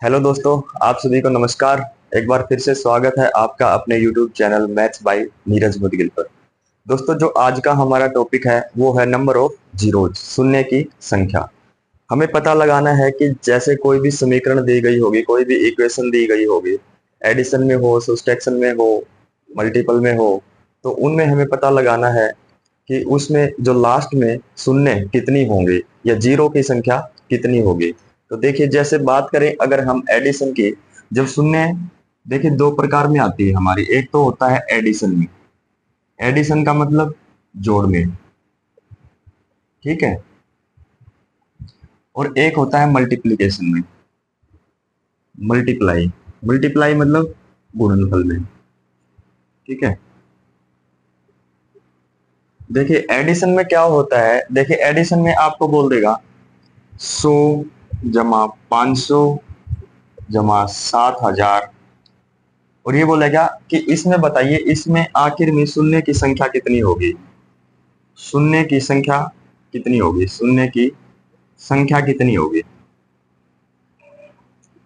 Hello दोस्तों, आप सभी को नमस्कार। एक बार फिर से स्वागत है आपका अपने YouTube channel maths by Neeraj Mudgil पर। दोस्तों, जो आज का हमारा टॉपिक है वो है नंबर ऑफ जीरोज, शून्य की संख्या। हमें पता लगाना है कि जैसे कोई भी समीकरण दी गई होगी, कोई भी इक्वेशन दी गई होगी, एडिशन में हो, सब्सट्रैक्शन में हो, मल्टीपल में हो, तो उनमें हमें पता लगाना है कि उसमें जो लास्ट में शून्य कितनी होंगे या जीरो की संख्या कितनी होगी। तो देखिए, जैसे बात करें अगर हम एडिशन की, जब शून्य देखिए दो प्रकार में आती है हमारी। एक तो होता है एडिशन में, एडिशन का मतलब जोड़ में, ठीक है। और एक होता है मल्टीप्लीकेशन में, मल्टीप्लाई, मल्टीप्लाई मतलब गुणनफल में, ठीक है। देखिए एडिशन में क्या होता है, देखिए एडिशन में आपको बोल देगा 100 जमा 500 जमा 7000, और ये बोलेगा कि इसमें बताइए इसमें आखिर में शून्य की संख्या कितनी होगी, शून्य की संख्या कितनी होगी, शून्य की संख्या कितनी होगी,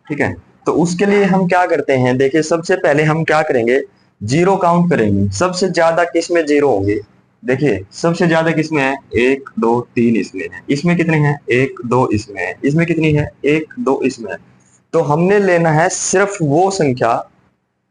ठीक है। तो उसके लिए हम क्या करते हैं, देखिए सबसे पहले हम क्या करेंगे, जीरो काउंट करेंगे। सबसे ज्यादा किस में जीरो होंगे, देखिए सबसे ज्यादा किस में है, 1 2 3 इसमें है। इसमें कितने हैं, 1 2 इसमें है। इसमें कितनी है, 1 2 इसमें है। तो हमने लेना है सिर्फ वो संख्या,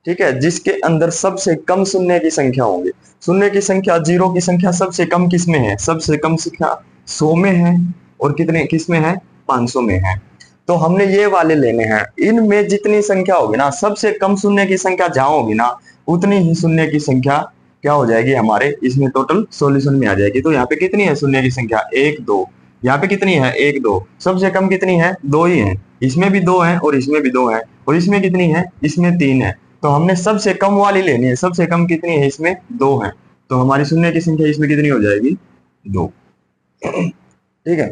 ठीक है, जिसके अंदर सबसे कम शून्य की संख्या होंगे। शून्य की संख्या, जीरो की संख्या सबसे कम किस में है, सबसे कम संख्या 100 में है, और कितने किस में है, 500 में है। तो हमने ये वाले लेने हैं। इनमें जितनी संख्या होगी ना, सबसे कम शून्य की संख्या जहां होगी ना, उतनी ही शून्य की संख्या क्या हो जाएगी हमारे इसमें टोटल सॉल्यूशन में आ जाएगी। तो यहाँ पे कितनी है शून्य की संख्या, 1 2। यहाँ पे कितनी है, 1 2। सबसे कम कितनी है, 2 ही है। इसमें भी 2 है और इसमें भी 2 है, और इसमें कितनी है, इसमें 3 है। तो हमने सबसे कम वाली लेनी है। सबसे कम कितनी है, इसमें 2 है। तो हमारी शून्य की संख्या इसमें कितनी हो जाएगी, 2, ठीक है।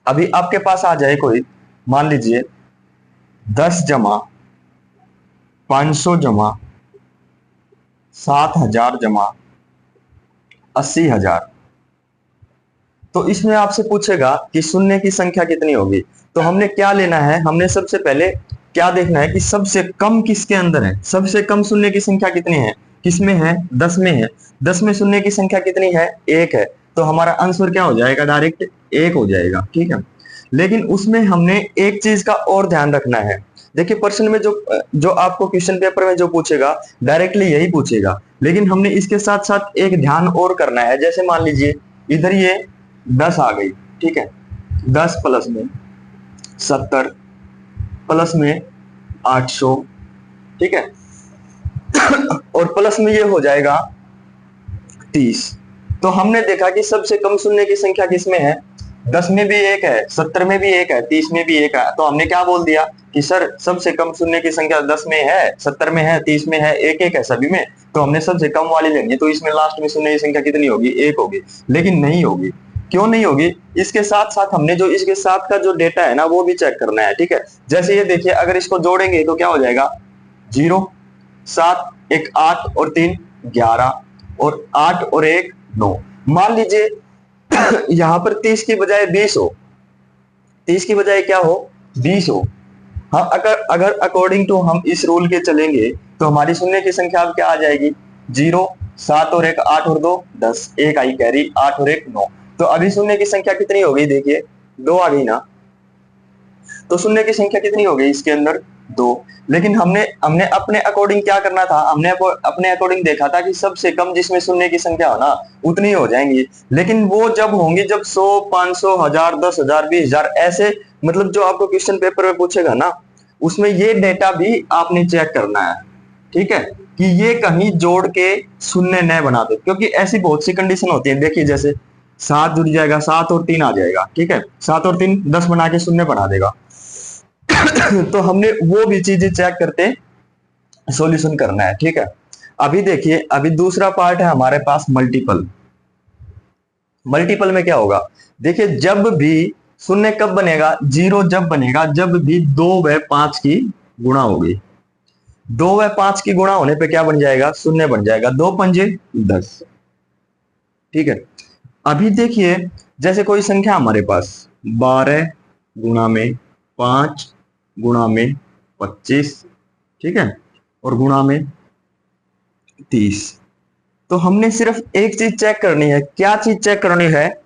अभी आपके पास आ जाए कोई, मान लीजिए 10 जमा 500 जमा 7000 जमा 80,000। तो इसमें आपसे पूछेगा कि शून्य की संख्या कितनी होगी। तो हमने क्या लेना है, हमने सबसे पहले क्या देखना है कि सबसे कम किसके अंदर है, सबसे कम शून्य की संख्या कितनी है, किसमें है, 10 में है। 10 में शून्य की संख्या कितनी है, 1 है। तो हमारा आंसर क्या हो जाएगा, डायरेक्ट 1 हो जाएगा, ठीक है। लेकिन उसमें हमने एक चीज का और ध्यान रखना है। देखिए प्रश्न में जो जो आपको क्वेश्चन पेपर में जो पूछेगा, डायरेक्टली यही पूछेगा, लेकिन हमने इसके साथ साथ एक ध्यान और करना है। जैसे मान लीजिए इधर ये 10 आ गई, ठीक है। 10 प्लस में 70 प्लस में 800, ठीक है। और प्लस में ये हो जाएगा 30। तो हमने देखा कि सबसे कम शून्य की संख्या किसमें है, 10 में भी 1 है, 70 में भी 1 है, 30 में भी 1 है। तो हमने क्या बोल दिया कि सर सबसे कम शून्य की संख्या 10 में है, 70 में है, 30 में है, 1 1 है सभी में। तो हमने सबसे कम वाली लेनी है। तो इसमें लास्ट में शून्य की संख्या कितनी होगी, 1 होगी। लेकिन नहीं होगी, क्यों नहीं होगी, इसके साथ साथ हमने जो इसके साथ का जो डेटा है ना वो भी चेक करना है, ठीक है। जैसे ये देखिए, अगर इसको जोड़ेंगे तो क्या हो जाएगा, 0 7 1 8 और 3 11, और 8 और 1 9। मान लीजिए यहां पर 30 की बजाय 20 हो, 30 की बजाय क्या हो, 20 हो। हाँ, अगर अगर अकॉर्डिंग टू हम इस रूल के चलेंगे तो हमारी शून्य की संख्या अब क्या आ जाएगी, 0 7 और 1 8 और 2 10, 1 आई कैरी, 8 और 1 9। तो अभी शून्य की संख्या कितनी हो गई, देखिए 2 आ गई ना। तो शून्य की संख्या कितनी हो गई इसके अंदर, 2। लेकिन हमने हमने अपने अकॉर्डिंग क्या करना था, हमने अपने अकॉर्डिंग देखा था कि सबसे कम जिसमें शून्य की संख्या हो ना उतनी हो जाएंगी। लेकिन वो जब होंगी जब 100 500 1000 10,000 20,000 ऐसे, मतलब जो आपको क्वेश्चन पेपर में पूछेगा ना, उसमें ये डेटा भी आपने चेक करना है, ठीक है, कि ये कहीं जोड़ के शून्य न बना दे। क्योंकि ऐसी बहुत सी कंडीशन होती है। देखिए जैसे 7 जुड़ जाएगा, 7 और 3 आ जाएगा, ठीक है, 7 और 3 10 बना के शून्य बना देगा। तो हमने वो भी चीजें चेक करते सॉल्यूशन करना है, ठीक है। अभी देखिए, अभी दूसरा पार्ट है हमारे पास मल्टीपल। मल्टीपल में क्या होगा, देखिए जब भी शून्य कब बनेगा, जीरो जब बनेगा जब भी 2 व 5 की गुणा होगी। 2 व 5 की गुणा होने पे क्या बन जाएगा, शून्य बन जाएगा। 2 पंजे 10, ठीक है। अभी देखिए जैसे कोई संख्या हमारे पास 12 गुणा में 5 गुणा में 25, ठीक है, और गुणा में 30। तो हमने सिर्फ एक चीज चेक करनी है। क्या चीज चेक करनी है?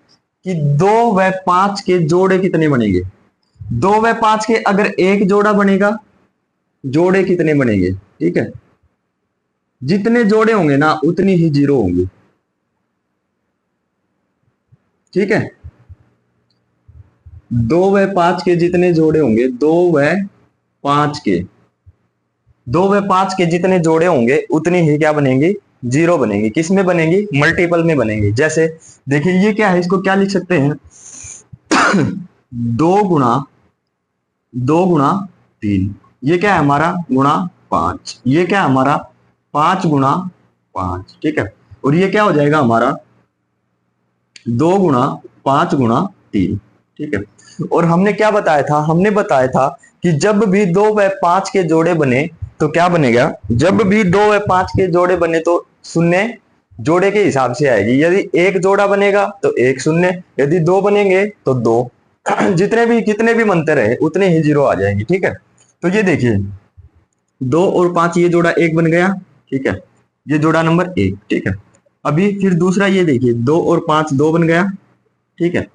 कि 2 व 5 के जोड़े कितने बनेंगे। 2 व 5 के अगर एक जोड़ा बनेगा, जोड़े कितने बनेंगे, ठीक है। जितने जोड़े होंगे ना उतनी ही जीरो होंगे, ठीक है। 2 व 5 के जितने जोड़े होंगे, 5 के 2 व 5 के जितने जोड़े होंगे उतनी ही क्या बनेंगी, जीरो बनेंगी। किस में बनेंगी? मल्टीपल में बनेंगी। जैसे देखिए ये क्या है, इसको क्या लिख सकते हैं? 2 गुणा 3, ये क्या है हमारा? गुणा 5, ये क्या है हमारा? 5 गुणा 5, ठीक है। और ये क्या हो जाएगा हमारा? 2 गुणा 5 गुणा 3, ठीक है। और हमने क्या बताया था? हमने बताया था कि जब भी 2 व 5 के जोड़े बने तो क्या बनेगा? जब भी 2 व 5 के जोड़े बने तो शून्य जोड़े के हिसाब से आएगी। यदि एक जोड़ा बनेगा तो एक शून्य, यदि 2 बनेंगे तो 2। जितने भी कितने भी बनते रहे उतने ही जीरो आ जाएंगे, ठीक है। तो ये देखिए 2 और 5, ये जोड़ा 1 बन गया, ठीक है। ये जोड़ा नंबर 1, ठीक है। अभी फिर दूसरा ये देखिए 2 और 5 2 बन गया, ठीक है।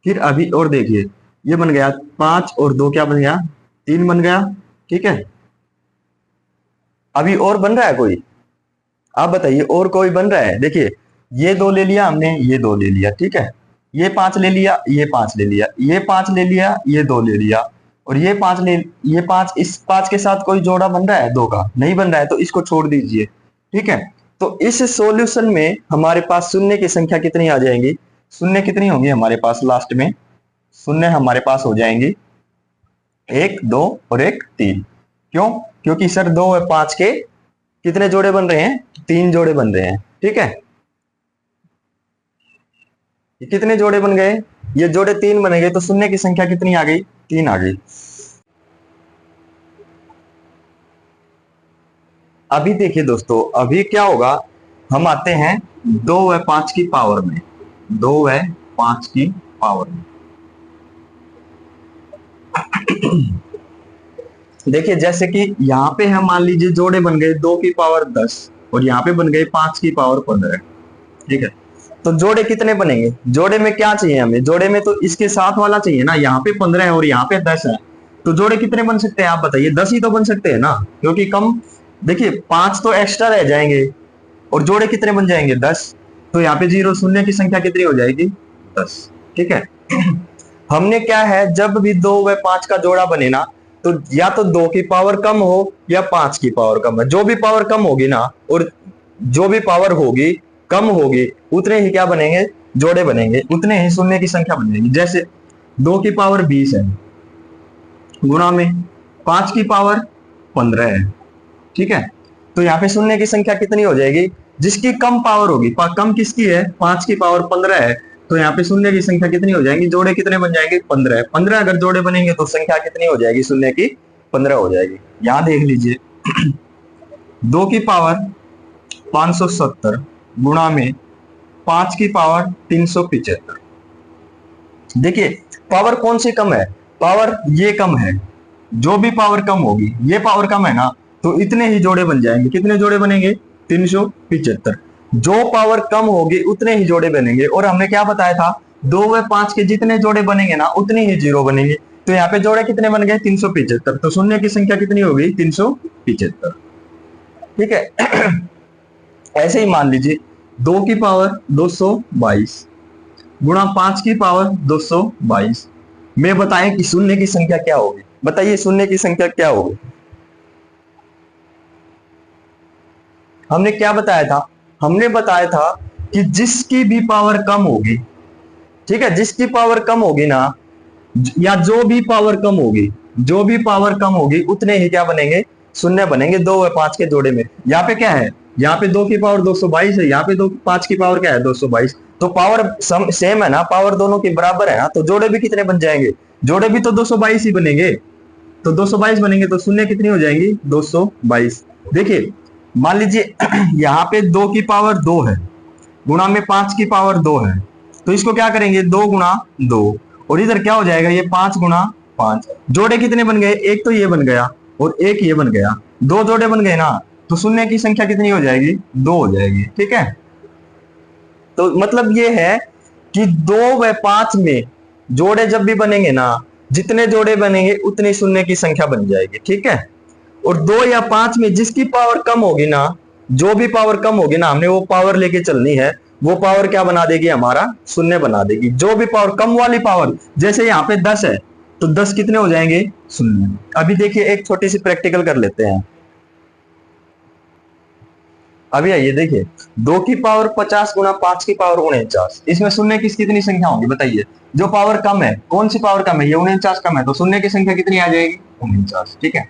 फिर अभी और देखिए ये बन गया 5 और 2 क्या बन गया? 3 बन गया, ठीक है। अभी और बन रहा है कोई? आप बताइए और कोई बन रहा है? देखिए ये 2 ले लिया हमने, ये 2 ले लिया, ठीक है। ये 5 ले लिया, ये 5 ले लिया, ये 5 ले लिया, ये 2 ले लिया, और ये 5 ले, ये 5, इस 5 के साथ कोई जोड़ा बन रहा है? 2 का नहीं बन रहा है, तो इसको छोड़ दीजिए, ठीक है। तो इस सॉल्यूशन में हमारे पास शून्य की संख्या कितनी आ जाएंगी? शून्य कितनी होंगी हमारे पास? लास्ट में शून्य हमारे पास हो जाएंगी 1 2 और 1 3। क्यों? क्योंकि सर 2 और 5 के कितने जोड़े बन रहे हैं? 3 जोड़े बन रहे हैं, ठीक है। ये कितने जोड़े बन गए? ये जोड़े 3 बनेंगे, तो शून्य की संख्या कितनी आ गई? 3 आ गई। अभी देखिए दोस्तों, अभी क्या होगा, हम आते हैं 2 व 5 की पावर में। 2 व 5 की पावर में देखिए जैसे कि यहाँ पे हम मान लीजिए जोड़े बन गए 2 की पावर 10 और यहाँ पे बन गए 5 की पावर 15, ठीक है। तो जोड़े कितने बनेंगे? जोड़े में क्या चाहिए हमें? जोड़े में तो इसके साथ वाला चाहिए ना। यहाँ पे 15 है और यहाँ पे 10 है, तो जोड़े कितने बन सकते हैं? आप बताइए। 10 ही तो बन सकते हैं ना, क्योंकि कम, देखिए 5 तो एक्स्ट्रा रह जाएंगे और जोड़े कितने बन जाएंगे? 10। तो यहाँ पे जीरो, शून्य की संख्या कितनी हो जाएगी? 10, ठीक है। हमने क्या है, जब भी 2 व 5 का जोड़ा बने ना, तो या तो 2 की पावर कम हो या 5 की पावर कम है। जो भी पावर कम होगी ना, और जो भी पावर होगी कम होगी, उतने ही क्या बनेंगे? जोड़े बनेंगे, उतने ही शून्य की संख्या बनेगी। जैसे 2 की पावर 20 है, गुणा में 5 की पावर 15 है, ठीक है। तो यहाँ पे शून्य की संख्या कितनी हो जाएगी? जिसकी कम पावर होगी, कम किसकी है? 5 की पावर 15 है, तो यहाँ पे शून्य की संख्या कितनी हो जाएगी? जोड़े कितने बन जाएंगे? 15। 15 अगर जोड़े बनेंगे तो संख्या कितनी हो जाएगी? शून्य की 15 हो जाएगी। यहां देख लीजिए 2 की पावर 570 गुणा में 5 की पावर 375। देखिए पावर कौन सी कम है? पावर ये कम है। जो भी पावर कम होगी, ये पावर कम है ना, तो इतने ही जोड़े बन जाएंगे। कितने जोड़े बनेंगे? 375। जो पावर कम होगी उतने ही जोड़े बनेंगे। और हमने क्या बताया था? 2 व 5 के जितने जोड़े बनेंगे ना उतने ही जीरो बनेंगे। तो यहाँ पे जोड़े कितने बन गए? 375। तो शून्य की संख्या कितनी हो गई? 375, ठीक है। ऐसे ही मान लीजिए 2 की पावर 222 गुणा 5 की पावर 222 में बताएं कि शून्य की संख्या क्या होगी। बताइए शून्य की संख्या क्या होगी? हमने क्या बताया था? हमने बताया था कि जिसकी भी पावर कम होगी, ठीक है, जिसकी पावर कम होगी ना, या जो भी पावर कम होगी, जो भी पावर कम होगी उतने ही क्या बनेंगे? शून्य बनेंगे 2 व 5 के जोड़े में। यहाँ पे क्या है? यहाँ पे 2 की पावर 222 है, यहाँ पे 5 की पावर क्या है? 222। तो पावर सेम है ना, पावर दोनों की बराबर है ना, तो जोड़े भी कितने बन जाएंगे? जोड़े भी तो 222 ही बनेंगे। तो 222 बनेंगे तो शून्य कितनी हो जाएंगी? 222। देखिए मान लीजिए यहाँ पे 2 की पावर 2 है, गुणा में 5 की पावर 2 है, तो इसको क्या करेंगे? 2 गुणा 2, और इधर क्या हो जाएगा? ये 5 गुणा 5। जोड़े कितने बन गए? एक तो ये बन गया और एक ये बन गया, 2 जोड़े बन गए ना, तो शून्य की संख्या कितनी हो जाएगी? 2 हो जाएगी। ठीक है, तो मतलब ये है कि 2 व 5 में जोड़े जब भी बनेंगे ना, जितने जोड़े बनेंगे उतनी शून्य की संख्या बन जाएगी। ठीक है, और 2 या 5 में जिसकी पावर कम होगी ना, जो भी पावर कम होगी ना, हमने वो पावर लेके चलनी है, वो पावर क्या बना देगी? हमारा शून्य बना देगी। जो भी पावर कम वाली पावर, जैसे यहाँ पे 10 है तो 10 कितने हो जाएंगे? शून्य। अभी देखिए एक छोटी सी प्रैक्टिकल कर लेते हैं। अभी आइए देखिए, 2 की पावर 50 गुना 5 की पावर 49, इसमें शून्य की कितनी संख्या होगी बताइए? जो पावर कम है, कौन सी पावर कम है? ये 49 कम है, तो शून्य की संख्या कितनी आ जाएगी? 49। ठीक है,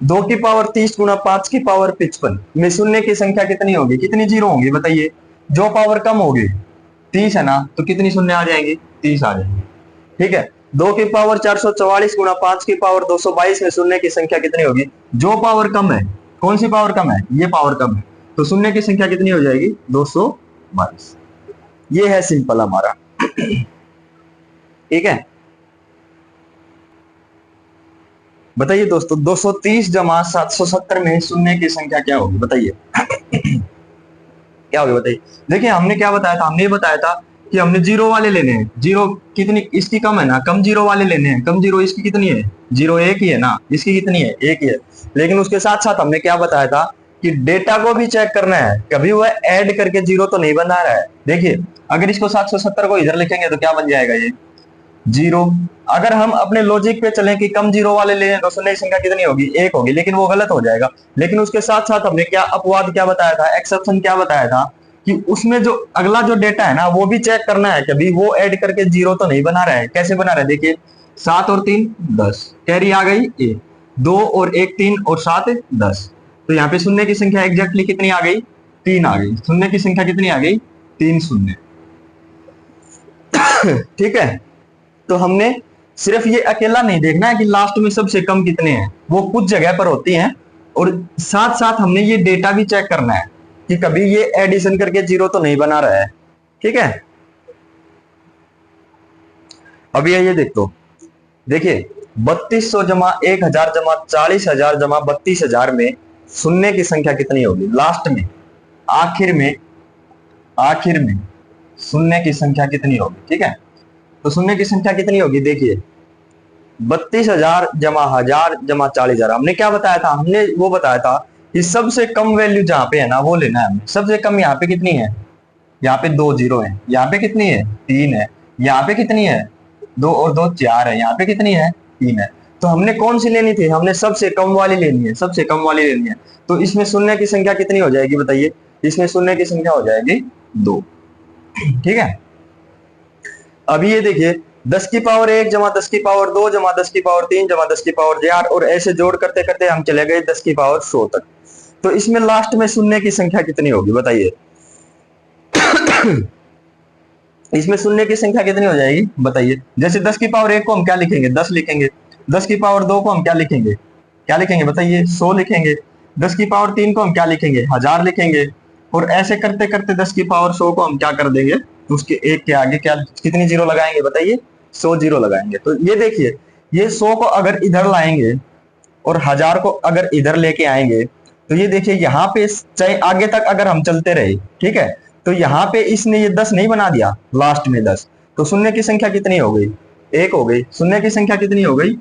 2 की पावर 30 गुना 5 की पावर 55 में शून्य की संख्या कितनी होगी? कितनी जीरो होंगी बताइए? जो पावर कम होगी, 30 है ना, तो कितनी शून्य आ जाएंगी? 30 आ जाएंगी। ठीक है, 2 की पावर 444 गुना 5 की पावर 222 में शून्य की संख्या कितनी होगी? जो पावर कम है, कौन सी पावर कम है? ये पावर कम है, तो शून्य की संख्या कितनी हो जाएगी? 222। ये है सिंपल हमारा। ठीक है, बताइए दोस्तों, 230 जमा 770 में शून्य की संख्या क्या होगी बताइए? क्या होगी बताइए? देखिए हमने क्या बताया था? हमने ये बताया था कि हमने जीरो वाले लेने हैं। जीरो कितनी इसकी कम है ना, कम जीरो वाले लेने हैं। कम जीरो इसकी कितनी है? जीरो एक ही है ना, इसकी कितनी है? एक ही है। लेकिन उसके साथ साथ हमने क्या बताया था कि डेटा को भी चेक करना है, कभी वह ऐड करके जीरो तो नहीं बना रहा है। देखिए अगर इसको 770 को इधर लिखेंगे तो क्या बन जाएगा? ये जीरो। अगर हम अपने लॉजिक पे चलें कि कम जीरो वाले लें तो शून्य की संख्या कितनी होगी? एक होगी, लेकिन वो गलत हो जाएगा। लेकिन उसके साथ साथ हमने क्या अपवाद क्या बताया था, एक्सेप्शन क्या बताया था, कि उसमें जो अगला जो डेटा है ना वो भी चेक करना है, कभी वो ऐड करके जीरो तो नहीं बना रहा है। कैसे बना रहा है? देखिए 7 और 3 10, कैरी आ गई एक, 2 और 1 3 और 7 10, तो यहाँ पे शून्य की संख्या एग्जैक्टली कितनी आ गई? 3 आ गई। शून्य की संख्या कितनी आ गई? 3 शून्य। ठीक है, तो हमने सिर्फ ये अकेला नहीं देखना है कि लास्ट में सबसे कम कितने हैं, वो कुछ जगह पर होती हैं, और साथ साथ हमने ये डेटा भी चेक करना है कि कभी ये एडिशन करके जीरो तो नहीं बना रहा है। ठीक है, अभी ये देख दो, देखिए 3200 जमा 1000 जमा 40,000 जमा 32,000 में शून्य की संख्या कितनी होगी? लास्ट में, आखिर में, आखिर में शून्य की संख्या कितनी होगी? ठीक है, तो शून्य की संख्या कितनी होगी? देखिए 32,000 जमा 1000 जमा 40,000, हमने क्या बताया था? हमने वो बताया था कि सबसे कम वैल्यू जहां पे है ना वो लेना है हमने। सबसे कम यहाँ पे कितनी है? यहाँ पे 2 जीरो है। यहाँ पे कितनी है? 3 है। यहाँ पे कितनी है? 2 और 2 4 है। यहाँ पे कितनी है? 3 है। तो हमने कौन सी लेनी थी? हमने सबसे कम वाली लेनी है, सबसे कम वाली लेनी है। तो इसमें शून्य की संख्या कितनी हो जाएगी बताइए? इसमें शून्य की संख्या हो जाएगी 2। ठीक है, अभी ये देखिए 10 की पावर 1 जमा 10 की पावर 2 जमा 10 की पावर 3 जमा 10 की पावर 4, और ऐसे जोड़ करते करते हम चले गए 10 की पावर 100 तक। तो इसमें लास्ट में शून्य की संख्या कितनी होगी बताइए? इसमें शून्य की संख्या कितनी हो जाएगी बताइए? जैसे 10 की पावर 1 को हम क्या लिखेंगे? 10 लिखेंगे। 10 की पावर 2 को हम क्या लिखेंगे? क्या लिखेंगे बताइए? 100 लिखेंगे। 10 की पावर 3 को हम क्या लिखेंगे? 1000 लिखेंगे। और ऐसे करते करते 10 की पावर 100 को हम क्या कर देंगे? उसके एक के आगे क्या कितनी जीरो लगाएंगे बताइए? 100 जीरो लगाएंगे। तो ये देखिए, ये 100 को अगर इधर लाएंगे और 1000 को अगर इधर लेके आएंगे, तो ये देखिए यहाँ पे चाहे आगे तक अगर हम चलते रहे, ठीक है, तो यहाँ पे इसने ये 10 नहीं बना दिया, लास्ट में 10, तो शून्य की संख्या कितनी हो गई? 1 हो गई। शून्य की संख्या कितनी हो गई?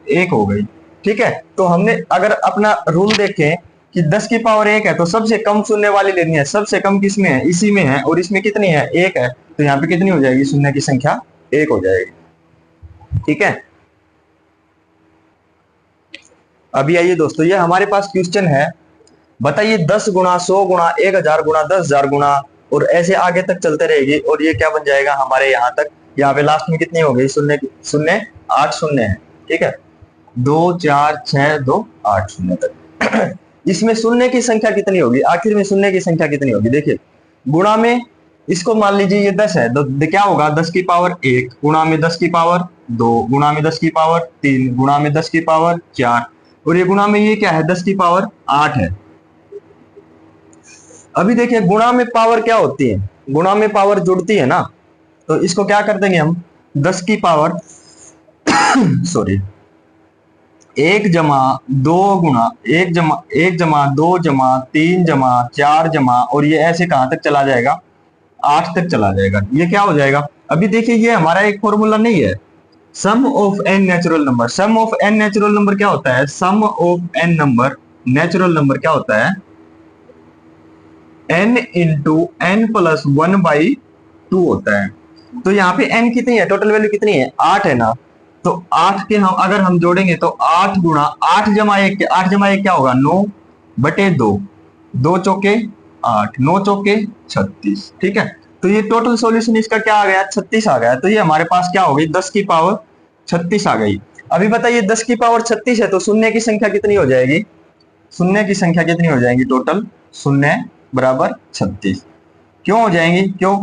1 हो गई। ठीक है, तो हमने अगर अपना रूल देखें कि 10 की पावर 1 है तो सबसे कम शून्य वाली लेनी है। सबसे कम किसमें है? इसी में है, और इसमें कितनी है? 1 है। तो यहाँ पे कितनी हो जाएगी? शून्य की संख्या 1 हो जाएगी। ठीक है, अभी आइए दोस्तों, ये हमारे पास क्वेश्चन है, बताइए 10 गुना 100 गुना 1000 गुना 10,000 गुना, और ऐसे आगे तक चलते रहेगी, और ये क्या बन जाएगा हमारे यहाँ तक? यहाँ पे लास्ट में कितनी हो गई? शून्य शून्य 8 शून्य है। ठीक है, 2 4 6 2 8 शून्य तक। इसमें शून्य की संख्या कितनी होगी? आखिर में शून्य की संख्या कितनी होगी? देखिए गुणा में, इसको मान लीजिए ये 10 है, तो क्या होगा? 10 की पावर 1 गुणा में 10 की पावर 2 गुणा में 10 की पावर 3 गुणा में 10 की पावर 4, और ये गुणा में ये क्या है? 10 की पावर 8 है। अभी देखिए गुणा में पावर क्या होती है? गुणा में पावर जुड़ती है ना, तो इसको क्या कर देंगे हम? 10 की पावर सॉरी एक जमा दो गुणा एक जमा दो जमा तीन जमा चार जमा, और ये ऐसे कहां तक चला जाएगा, 8 तक चला जाएगा। ये क्या हो जाएगा, अभी देखिए ये हमारा एक फॉर्मूला नहीं है, sum of an natural number. Sum of an natural number क्या होता है, sum of an number natural number क्या होता है, n इंटू एन प्लस 1/2 होता है। तो यहाँ पे n कितनी है, टोटल वैल्यू कितनी है, 8 है ना। तो 8 के हम अगर हम जोड़ेंगे तो 8 गुणा 8 जमा 1, 8 जमा 1 क्या होगा, 9/2, 2 चौके 8, 9 चौके 36। ठीक है, तो ये टोटल सॉल्यूशन इसका क्या आ गया, 36 आ गया। तो ये हमारे पास क्या हो गई, 10 की पावर 36 आ गई। अभी बताइए 10 की पावर 36 है तो शून्य की संख्या कितनी हो जाएगी, शून्य की संख्या कितनी हो जाएगी, टोटल शून्य बराबर 36 क्यों हो जाएंगी, क्यों,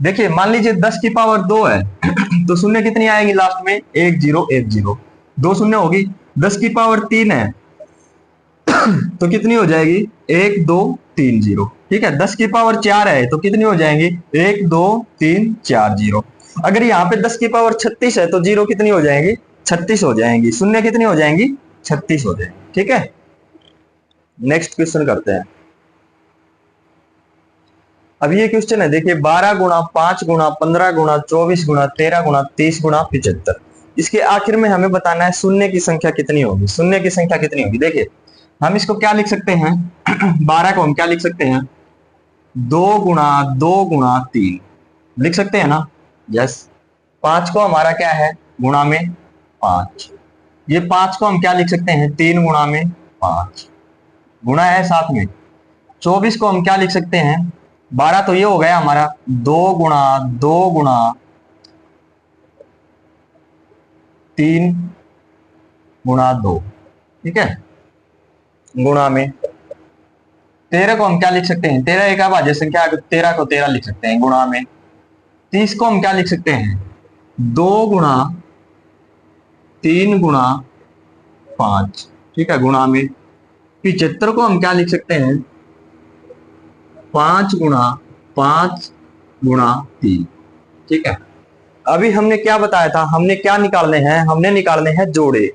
देखिए मान लीजिए 10 की पावर 2 है तो शून्य कितनी आएगी लास्ट में, 1 0 1 0, 2 शून्य होगी। 10 की पावर 3 है तो कितनी हो जाएगी, 1 2 3 0। ठीक है, 10 की पावर 4 है तो कितनी हो जाएंगी, 1 2 3 4 0। अगर यहाँ पे 10 की पावर 36 है तो जीरो कितनी हो जाएंगी, 36 हो जाएंगी, शून्य कितनी हो जाएंगी, 36 हो जाएंगी। ठीक है, नेक्स्ट क्वेश्चन करते हैं। अब ये क्वेश्चन है, देखिए 12 गुणा 5 गुणा 15 गुणा 24 गुणा 13 गुणा 30 गुणा 75। इसके आखिर में हमें बताना है शून्य की संख्या कितनी होगी, शून्य की संख्या कितनी होगी। देखिए हम इसको क्या लिख सकते हैं 12 को हम क्या लिख सकते हैं, 2 गुणा 3 लिख सकते हैं ना, यस। 5 को हमारा क्या है, गुणा में 5, ये 5 को हम क्या लिख सकते हैं, 3 गुणा में 5, गुणा है साथ में। 24 को हम क्या लिख सकते हैं, 12 तो ये हो गया हमारा 2 गुणा 3 गुणा 2, ठीक है, गुणा में। 13 को हम क्या लिख सकते हैं, 13 एक अभाज्य संख्या, 13 को 13 लिख सकते हैं, गुणा में। 30 को हम क्या लिख सकते हैं, 2 गुणा 3 गुणा 5, ठीक है, गुणा में। 75 को हम क्या लिख सकते हैं, 5 गुणा 3, ठीक है। अभी हमने क्या बताया था, हमने क्या निकालने हैं, हमने निकालने हैं जोड़े।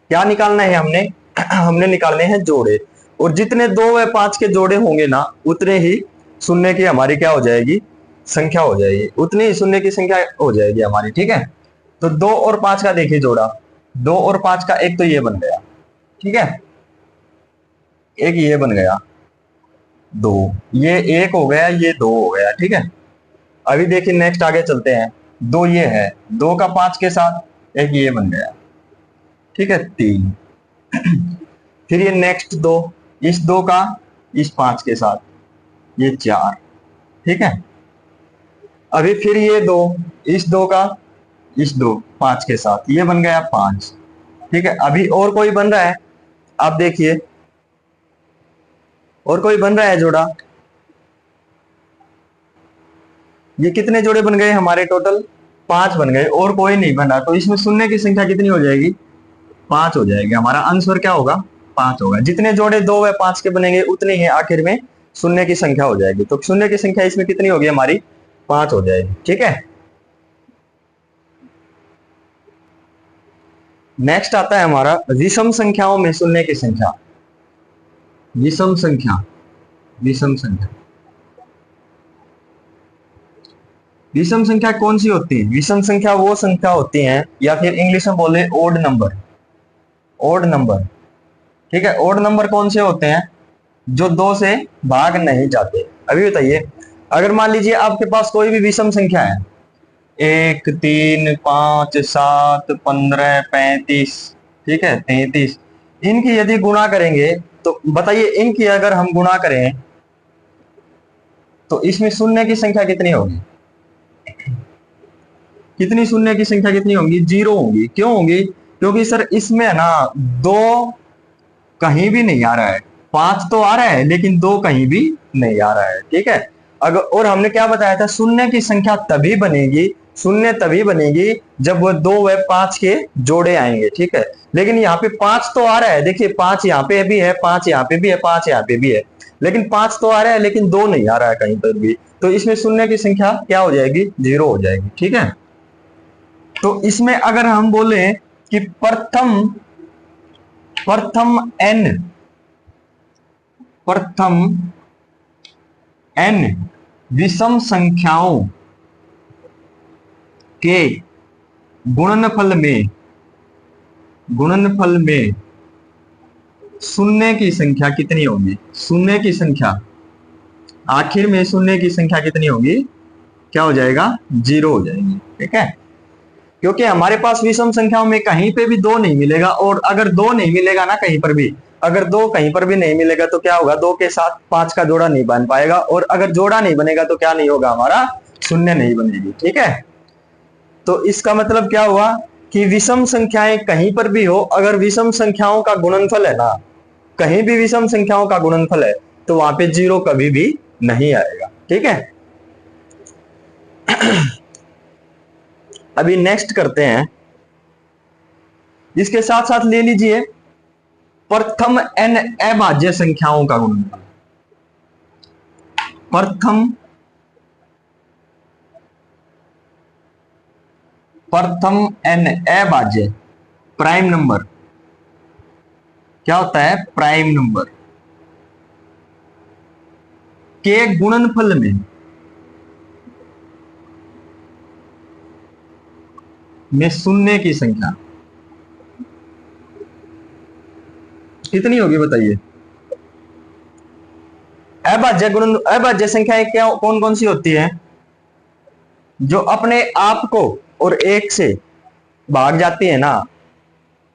क्या निकालना है हमने हमने निकालने हैं जोड़े, और जितने 2 व 5 के जोड़े होंगे ना उतने ही शून्य की हमारी क्या हो जाएगी, संख्या हो जाएगी, उतनी ही शून्य की संख्या हो जाएगी हमारी। ठीक है, तो 2 और 5 का देखिए जोड़ा, 2 और 5 का एक तो ये बन गया, ठीक है, एक ये बन गया, 2 ये 1 हो गया, ये 2 हो गया। ठीक है, अभी देखिए नेक्स्ट आगे चलते हैं। 2 ये है, 2 का 5 के साथ एक ये बन गया, ठीक है, 3। फिर ये नेक्स्ट 2, इस 2 का इस 5 के साथ ये 4, ठीक है। अभी फिर ये 2, इस 2 का इस 5 के साथ ये बन गया 5, ठीक है। अभी और कोई बन रहा है, आप देखिए और कोई बन रहा है जोड़ा, ये कितने जोड़े बन गए हमारे, टोटल 5 बन गए, और कोई नहीं बना, तो इसमें शून्य की संख्या कितनी हो जाएगी, 5 हो जाएगी। हमारा आंसर क्या होगा, 5 होगा। जितने जोड़े 2 व 5 के बनेंगे उतने ही आखिर में शून्य की संख्या हो जाएगी, तो शून्य की संख्या इसमें कितनी होगी हमारी, 5 हो जाएगी। ठीक है, नेक्स्ट आता है हमारा विषम संख्याओं में शून्य की संख्या। विषम संख्या, विषम संख्या, विषम संख्या कौन सी होती है, विषम संख्या वो संख्या होती है, या फिर इंग्लिश में बोले ओड नंबर, ओड नंबर। ठीक है, ओड नंबर कौन से होते हैं, जो 2 से भाग नहीं जाते। अभी बताइए, अगर मान लीजिए आपके पास कोई भी विषम संख्या है, 1 3 5 7 15 35, ठीक है, 33, इनकी यदि गुणा करेंगे तो बताइए, इनकी अगर हम गुणा करें तो इसमें शून्य की संख्या कितनी होगी, कितनी शून्य की संख्या कितनी होगी, 0 होगी। क्यों होगी, क्योंकि सर इसमें ना 2 कहीं भी नहीं आ रहा है, 5 तो आ रहा है लेकिन 2 कहीं भी नहीं आ रहा है। ठीक है, अगर, और हमने क्या बताया था, शून्य की संख्या तभी बनेगी, शून्य तभी बनेगी जब वो 2 व 5 के जोड़े आएंगे। ठीक है, लेकिन यहाँ पे 5 तो आ रहा है, देखिए 5 यहाँ पे भी है, 5 यहाँ पे भी है, 5 यहाँ पे भी है, लेकिन 5 तो आ रहा है लेकिन 2 नहीं आ रहा है कहीं पर भी, तो इसमें शून्य की संख्या क्या हो जाएगी, 0 हो जाएगी। ठीक है, तो इसमें अगर हम बोले कि प्रथम प्रथम n विषम संख्याओं के गुणनफल में शून्य की संख्या कितनी होगी? शून्य की संख्या, आखिर में शून्य की संख्या कितनी होगी? क्या हो जाएगा? 0 हो जाएगी। ठीक है, क्योंकि हमारे पास विषम संख्याओं में कहीं पे भी 2 नहीं मिलेगा, और अगर 2 नहीं मिलेगा ना कहीं पर भी, अगर 2 कहीं पर भी नहीं मिलेगा तो क्या होगा? 2 के साथ 5 का जोड़ा नहीं बन पाएगा, और अगर जोड़ा नहीं बनेगा तो क्या नहीं होगा? हमारा शून्य नहीं बनेगी। ठीक है, तो इसका मतलब क्या हुआ कि विषम संख्याएं कहीं पर भी हो, अगर विषम संख्याओं का गुणनफल है ना, कहीं भी विषम संख्याओं का गुणनफल है तो वहां पे 0 कभी भी नहीं आएगा। ठीक है, अभी नेक्स्ट करते हैं, इसके साथ साथ ले लीजिए प्रथम n अभाज्य संख्याओं का गुणनफल। प्रथम n अभाज्य प्राइम नंबर, क्या होता है? प्राइम नंबर के गुणनफल में शून्य की संख्या कितनी होगी? बताइए। अभाज्य संख्याएं क्या कौन कौन सी होती है? जो अपने आप को और 1 से भाग जाती है ना,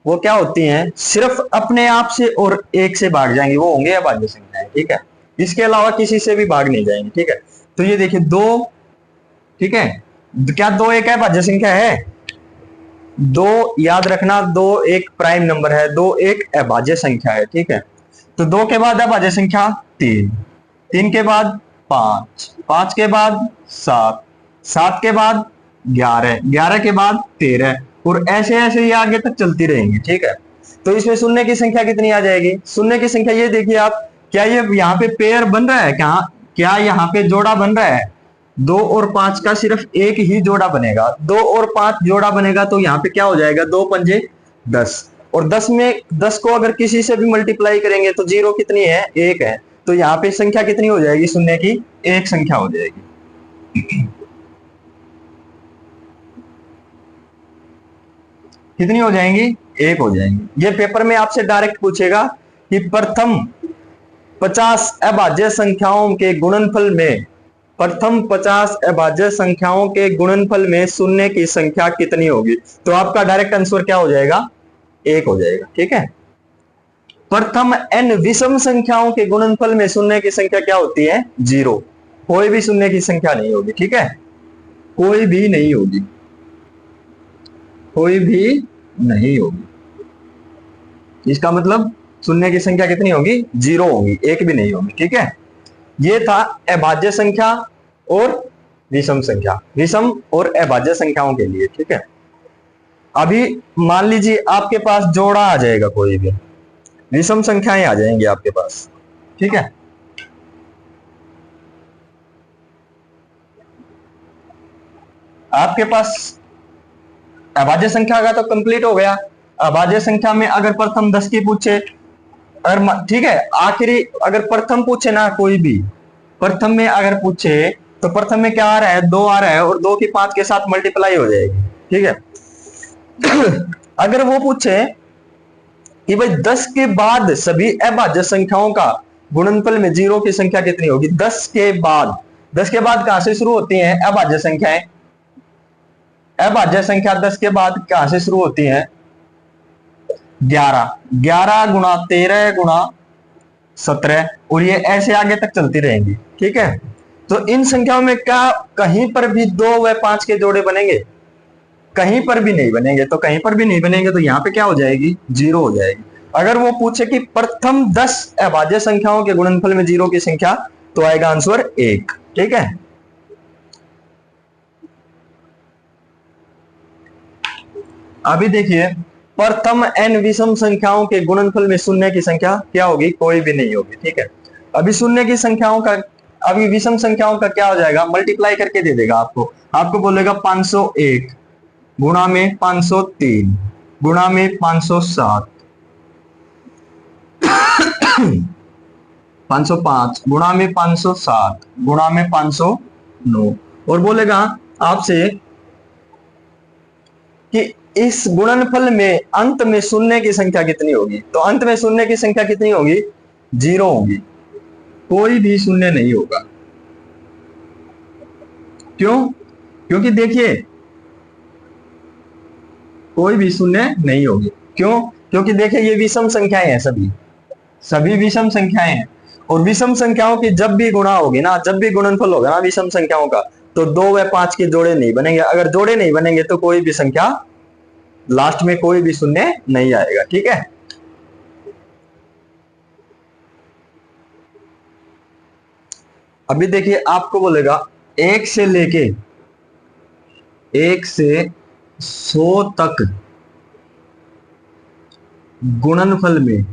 वो क्या होती हैं? सिर्फ अपने आप से और 1 से भाग जाएंगे, वो होंगे अभाज्य संख्याएं। ठीक है, इसके अलावा किसी से भी भाग नहीं जाएंगे। ठीक है, तो ये देखिए 2, ठीक है, क्या 2 एक अभाज्य संख्या है? 2 याद रखना, 2 एक प्राइम नंबर है, 2 एक अभाज्य संख्या है। ठीक है, तो 2 के बाद अभाज्य संख्या 3, 3 के बाद 5, 5 के बाद 7, 7 के बाद 11, 11 के बाद 13, और ऐसे ऐसे ये आगे तक चलती रहेंगी। ठीक है, तो इसमें शून्य की संख्या कितनी आ जाएगी? शून्य की संख्या ये देखिए आप, क्या ये यहाँ पे पेयर बन रहा है? क्या यहाँ पे जोड़ा बन रहा है? 2 और 5 का सिर्फ एक ही जोड़ा बनेगा, 2 और 5 जोड़ा बनेगा, तो यहाँ पे क्या हो जाएगा? 2 पंजे 10, और 10 में 10 को अगर किसी से भी मल्टीप्लाई करेंगे तो 0 कितनी है? 1 है, तो यहाँ पे संख्या कितनी हो जाएगी? शून्य की 1 संख्या हो जाएगी। कितनी हो जाएंगी? 1 हो जाएंगी। ये पेपर में आपसे डायरेक्ट पूछेगा कि प्रथम 50 अभाज्य संख्याओं के गुणनफल में, प्रथम 50 अभाज्य संख्याओं के गुणनफल में शून्य की संख्या कितनी होगी? तो आपका डायरेक्ट आंसर क्या हो जाएगा? 1 हो जाएगा। ठीक है, प्रथम n विषम संख्याओं के गुणनफल में शून्य की संख्या क्या होती है? 0, कोई भी शून्य की संख्या नहीं होगी। ठीक है, कोई भी नहीं होगी, कोई भी नहीं होगी। इसका मतलब शून्य की संख्या कितनी होगी? 0 होगी, 1 भी नहीं होगी। ठीक है, ये था अभाज्य संख्या और विषम संख्या, विषम और अभाज्य संख्याओं के लिए। ठीक है, अभी मान लीजिए आपके पास जोड़ा आ जाएगा, कोई भी विषम संख्याएं आ जाएंगी आपके पास। ठीक है, आपके पास अभाज्य संख्या का तो कंप्लीट हो गया। अभाज्य संख्या में अगर प्रथम 10 की पूछे, और ठीक है, आखिरी अगर प्रथम पूछे ना, कोई भी प्रथम में अगर पूछे तो प्रथम में क्या आ रहा है? 2 आ रहा है, और 2 की 5 के साथ मल्टीप्लाई हो जाएगी। ठीक है, अगर वो पूछे कि भाई 10 के बाद सभी अभाज्य संख्याओं का गुणनफल में 0 की संख्या कितनी होगी? 10 के बाद, 10 के बाद कहां से शुरू होती हैं अभाज्य संख्याएं? अभाज्य संख्या 10 के बाद कहां से शुरू होती है? 11, 11 गुणा 13 गुणा 17, और ये ऐसे आगे तक चलती रहेंगी। ठीक है, तो इन संख्याओं में क्या कहीं पर भी 2 व 5 के जोड़े बनेंगे? कहीं पर भी नहीं बनेंगे। तो कहीं पर भी नहीं बनेंगे तो यहाँ पे क्या हो जाएगी? 0 हो जाएगी। अगर वो पूछे कि प्रथम 10 अभाज्य संख्याओं के गुणनफल में 0 की संख्या, तो आएगा आंसर 1। ठीक है, अभी देखिए प्रथम n विषम संख्याओं के गुणनफल में शून्य की संख्या क्या होगी? कोई भी नहीं होगी। ठीक है, अभी शून्य की संख्याओं का, अभी विषम संख्याओं का क्या हो जाएगा? मल्टीप्लाई करके दे देगा आपको बोलेगा 501 गुणा में 503 गुणा में 507 505 गुणा में 507 गुणा में 509, और बोलेगा आपसे कि इस गुणनफल में अंत में शून्य की संख्या कितनी होगी। तो अंत में शून्य की संख्या कितनी होगी? 0 होगी, कोई भी शून्य नहीं होगा। क्यों? क्योंकि देखिए कोई भी शून्य नहीं होगी। क्यों? क्योंकि देखिए ये विषम संख्याएं हैं, सभी विषम संख्याएं हैं, और विषम संख्याओं की जब भी गुणा होगी ना, जब भी गुणनफल होगा ना विषम संख्याओं का, तो 2 व 5 के जोड़े नहीं बनेंगे। अगर जोड़े नहीं बनेंगे तो कोई भी संख्या लास्ट में कोई भी शून्य नहीं आएगा। ठीक है, अभी देखिए आपको बोलेगा 1 से लेके 1 से 100 तक गुणनफल में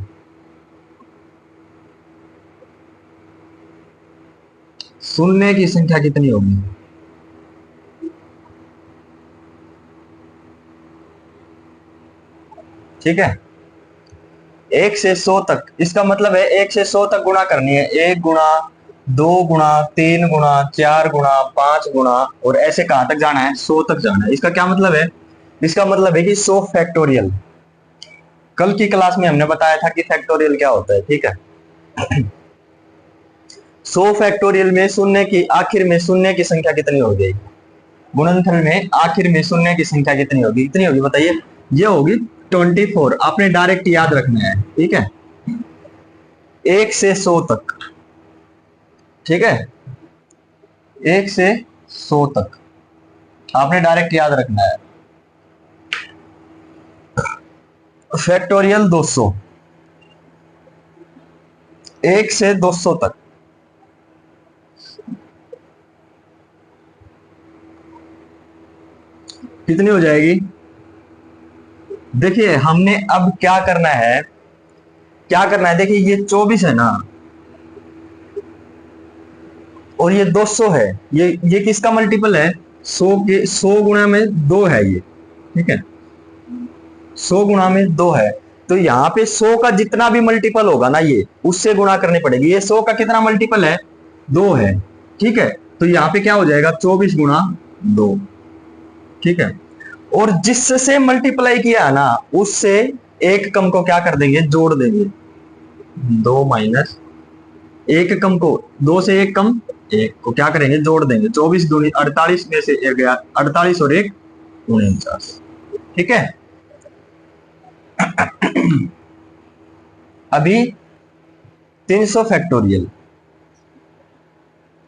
शून्य की संख्या कितनी होगी? ठीक है, 1 से 100 तक, इसका मतलब है 1 से 100 तक गुणा करनी है। 1 गुणा, 2 गुणा, 3 गुणा, 4 गुणा, 5 गुणा, और ऐसे कहां तक जाना है? 100 तक जाना है। इसका क्या मतलब है? इसका मतलब है कि 100 फैक्टोरियल। कल की क्लास में हमने बताया था कि फैक्टोरियल क्या होता है। ठीक है, 100 फैक्टोरियल में शून्य की आखिर में शून्य की संख्या कितनी हो गई? गुणनफल में आखिर में शून्य की संख्या कितनी होगी? कितनी होगी बताइए? ये होगी 24। आपने डायरेक्ट याद रखना है। ठीक है, 1 से 100 तक। ठीक है, 1 से 100 तक आपने डायरेक्ट याद रखना है। फैक्टोरियल 200, 1 से 200 तक। कितनी हो जाएगी? देखिए हमने अब क्या करना है, क्या करना है? देखिए ये 24 है ना, और ये 200 है। ये किसका मल्टीपल है? 100 के 100 गुणा में 2 है ये। ठीक है, 100 गुणा में 2 है, तो यहाँ पे 100 का जितना भी मल्टीपल होगा ना, ये उससे गुणा करनी पड़ेगी। ये 100 का कितना मल्टीपल है? 2 है। ठीक है, तो यहाँ पे क्या हो जाएगा? 24 गुणा 2। ठीक है, और जिससे मल्टीप्लाई किया है ना, उससे एक कम को क्या कर देंगे? जोड़ देंगे। 2 माइनस एक कम को, 2 से एक कम, एक को क्या करेंगे? जोड़ देंगे। 24 दूनी 48 में से एक गया 48 और 1 49। ठीक है, अभी 300 फैक्टोरियल,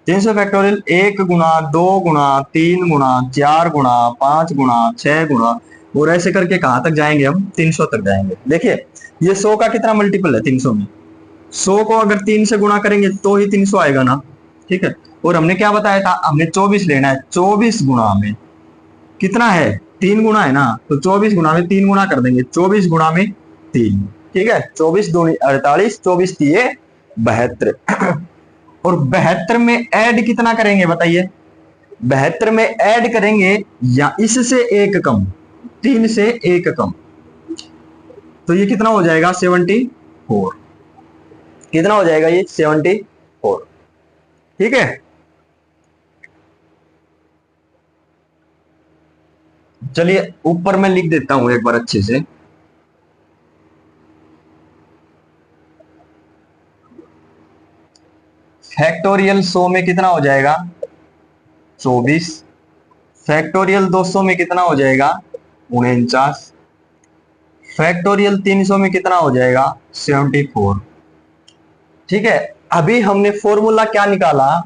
300 फैक्टोरियल 1 गुणा, 2 गुणा, 3 गुणा, 4 गुणा, 5 गुणा, 6 गुणा, और ऐसे करके कहां तक जाएंगे? हम 300 तक जाएंगे। देखिए ये 100 का कितना मल्टीपल है? 300 में 100 को अगर 3 से गुणा करेंगे तो ही 300 आएगा ना। ठीक है, और हमने क्या बताया था? हमने 24 लेना है। 24 गुणा में कितना है? 3 गुणा है ना, तो 24 गुणा में 3 गुणा कर देंगे। 24 गुणा में 3। ठीक है, 24 दूनी 48, 24 दिए 72, और 72 में ऐड कितना करेंगे बताइए? 72 में ऐड करेंगे या इससे एक कम, 3 से एक कम, तो ये कितना हो जाएगा? 74। कितना हो जाएगा ये? 74। ठीक है, चलिए ऊपर मैं लिख देता हूं एक बार अच्छे से। फैक्टोरियल 100 में कितना हो जाएगा? 24। फैक्टोरियल 200 में कितना हो जाएगा? 49। फैक्टोरियल 300 में कितना हो जाएगा? 74। ठीक है, अभी हमने फॉर्मूला क्या निकाला?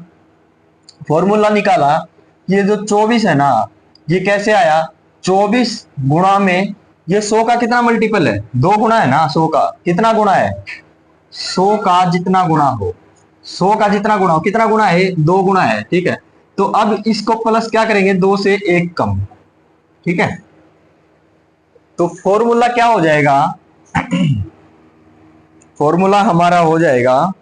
फॉर्मूला निकाला, ये जो 24 है ना, ये कैसे आया? 24 गुणा में ये 100 का कितना मल्टीपल है? 2 गुणा है ना 100 का। कितना गुणा है? 100 का जितना गुणा हो, 100 का जितना गुणा हो, कितना गुणा है? 2 गुणा है। ठीक है, तो अब इसको प्लस क्या करेंगे? 2 से एक कम। ठीक है, तो फॉर्मूला क्या हो जाएगा? फॉर्मूला हमारा हो जाएगा,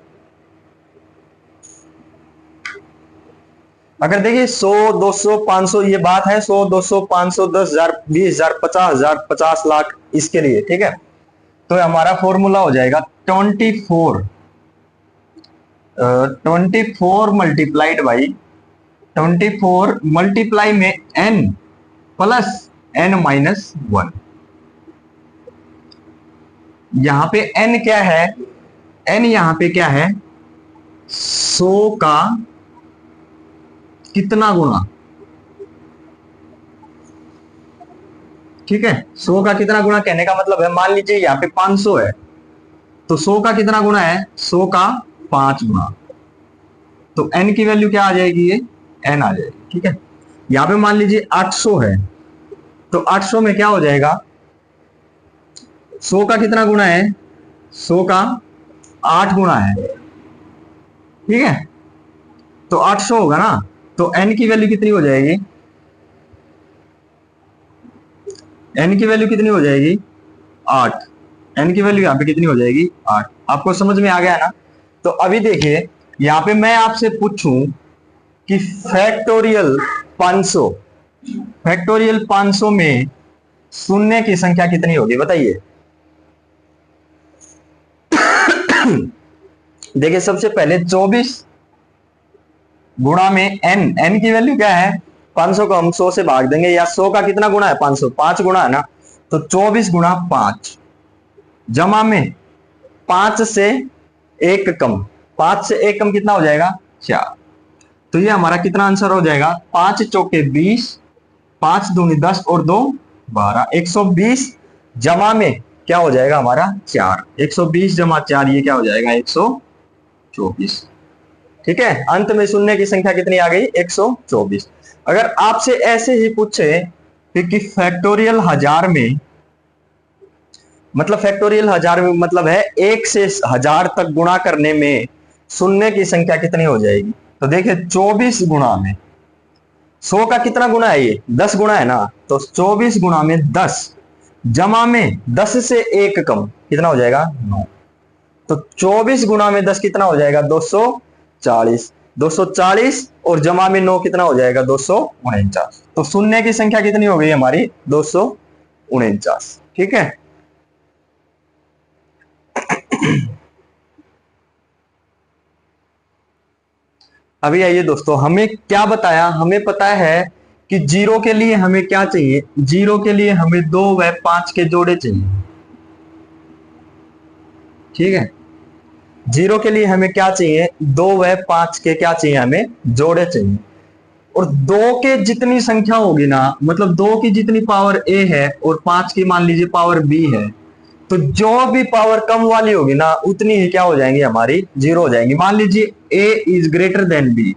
अगर देखिए 100, 200, 500 ये बात है, 100, 200, 500, 10,000, 20,000, 50,000, 50 लाख इसके लिए। ठीक है, तो हमारा फॉर्मूला हो जाएगा 24 24 मल्टीप्लाइड बाई 24 मल्टीप्लाई में n प्लस n-1। यहां पे n क्या है, n यहां पे क्या है, 100 का कितना गुना, ठीक है। 100 का कितना गुना कहने का मतलब है, मान लीजिए यहाँ पे 500 है, तो 100 का कितना गुना है, 100 का 5 गुना, तो n की वैल्यू क्या आ जाएगी, ये n आ जाएगी, ठीक है। यहाँ पे मान लीजिए 800 है, तो 800 में क्या हो जाएगा, 100 का कितना गुना है, 100 का 8 गुना है, ठीक है। तो 800 होगा ना, तो n की वैल्यू कितनी हो जाएगी, n की वैल्यू कितनी हो जाएगी, 8। n की वैल्यू यहाँ पे कितनी हो जाएगी, 8। आपको समझ में आ गया ना। तो अभी देखिए यहाँ पे मैं आपसे पूछूं कि फैक्टोरियल 500, फैक्टोरियल 500 में शून्य की संख्या कितनी होगी, बताइए। देखिए सबसे पहले 24 गुणा में n की वैल्यू क्या है, 500 को हम 100 से भाग देंगे, या 100 का कितना गुणा है, 500, 5 गुणा है ना, तो 24 गुणा 5 जमा में 5 से 1 कम, 5 से 1 कम कितना हो जाएगा, 4। तो ये हमारा कितना आंसर हो जाएगा, 5 चौके 20, 5 दूनी 10 और 2 12, 120 जमा में क्या हो जाएगा हमारा 4, 120 जमा 4 ये क्या हो जाएगा 124, ठीक है। अंत में शून्य की संख्या कितनी आ गई, 124। अगर आपसे ऐसे ही पूछे कि फैक्टोरियल हजार में, मतलब फैक्टोरियल हजार में मतलब है 1 से 1000 तक गुणा करने में शून्य की संख्या कितनी हो जाएगी, तो देखिए 24 गुणा में 100 का कितना गुणा है, ये 10 गुणा है ना, तो 24 गुणा में 10 जमा में 10 से 1 कम कितना हो जाएगा 9, तो 24 गुणा में 10 कितना हो जाएगा 240, 240 और जमा में 9 कितना हो जाएगा 249। तो शून्य की संख्या कितनी हो गई हमारी 249, ठीक है। अभी आइए दोस्तों, हमें क्या बताया, हमें पता है कि जीरो के लिए हमें क्या चाहिए, जीरो के लिए हमें 2 व 5 के जोड़े चाहिए, ठीक है। जीरो के लिए हमें क्या चाहिए, 2 व 5 के क्या चाहिए, हमें जोड़े चाहिए। और 2 के जितनी संख्या होगी ना, मतलब 2 की जितनी पावर a है और 5 की मान लीजिए पावर b है, तो जो भी पावर कम वाली होगी ना उतनी ही क्या हो जाएंगी, हमारी जीरो हो जाएंगी। मान लीजिए a is greater than b,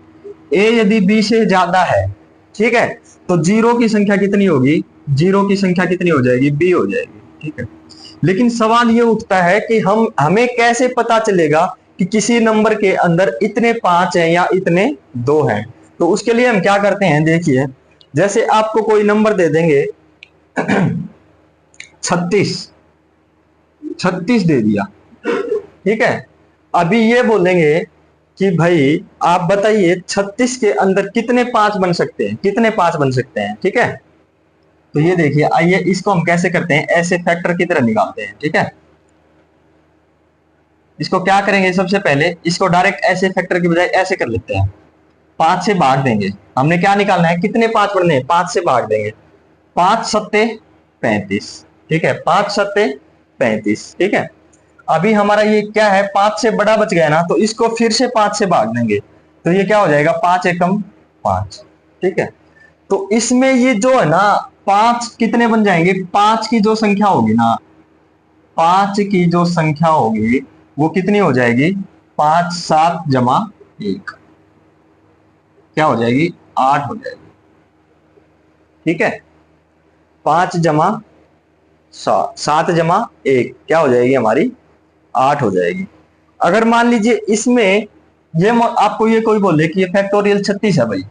a यदि b से ज्यादा है, ठीक है, तो जीरो की संख्या कितनी होगी, जीरो की संख्या कितनी हो जाएगी, b हो जाएगी, ठीक है। लेकिन सवाल ये उठता है कि हमें कैसे पता चलेगा कि किसी नंबर के अंदर इतने 5 हैं या इतने 2 हैं। तो उसके लिए हम क्या करते हैं, देखिए जैसे आपको कोई नंबर दे देंगे 36 दे दिया, ठीक है। अभी ये बोलेंगे कि भाई आप बताइए 36 के अंदर कितने 5 बन सकते हैं, कितने 5 बन सकते हैं, ठीक है। तो ये देखिए, आइए इसको हम कैसे करते हैं, ऐसे फैक्टर की तरह निकालते हैं, ठीक है। इसको क्या करेंगे, सबसे पहले इसको डायरेक्ट ऐसे फैक्टर की बजाय ऐसे कर लेते हैं, 5 से भाग देंगे। हमने क्या निकालना है, कितने 5 बनने हैं, 5 से भाग देंगे, 5 सत्ते 35, ठीक है, 5 सत्ते 35, ठीक है। अभी हमारा ये क्या है, 5 से बड़ा बच गया ना, तो इसको फिर से 5 से भाग देंगे, तो ये क्या हो जाएगा 5 एकम 5, ठीक है। तो इसमें ये जो है ना 5 कितने बन जाएंगे, 5 की जो संख्या होगी ना, 5 की जो संख्या होगी वो कितनी हो जाएगी, 5 7 जमा 1 क्या हो जाएगी 8 हो जाएगी, ठीक है। 5 जमा 7 जमा 1 क्या हो जाएगी हमारी 8 हो जाएगी। अगर मान लीजिए इसमें ये आपको ये कोई बोले कि ये फैक्टोरियल 36 है भाई,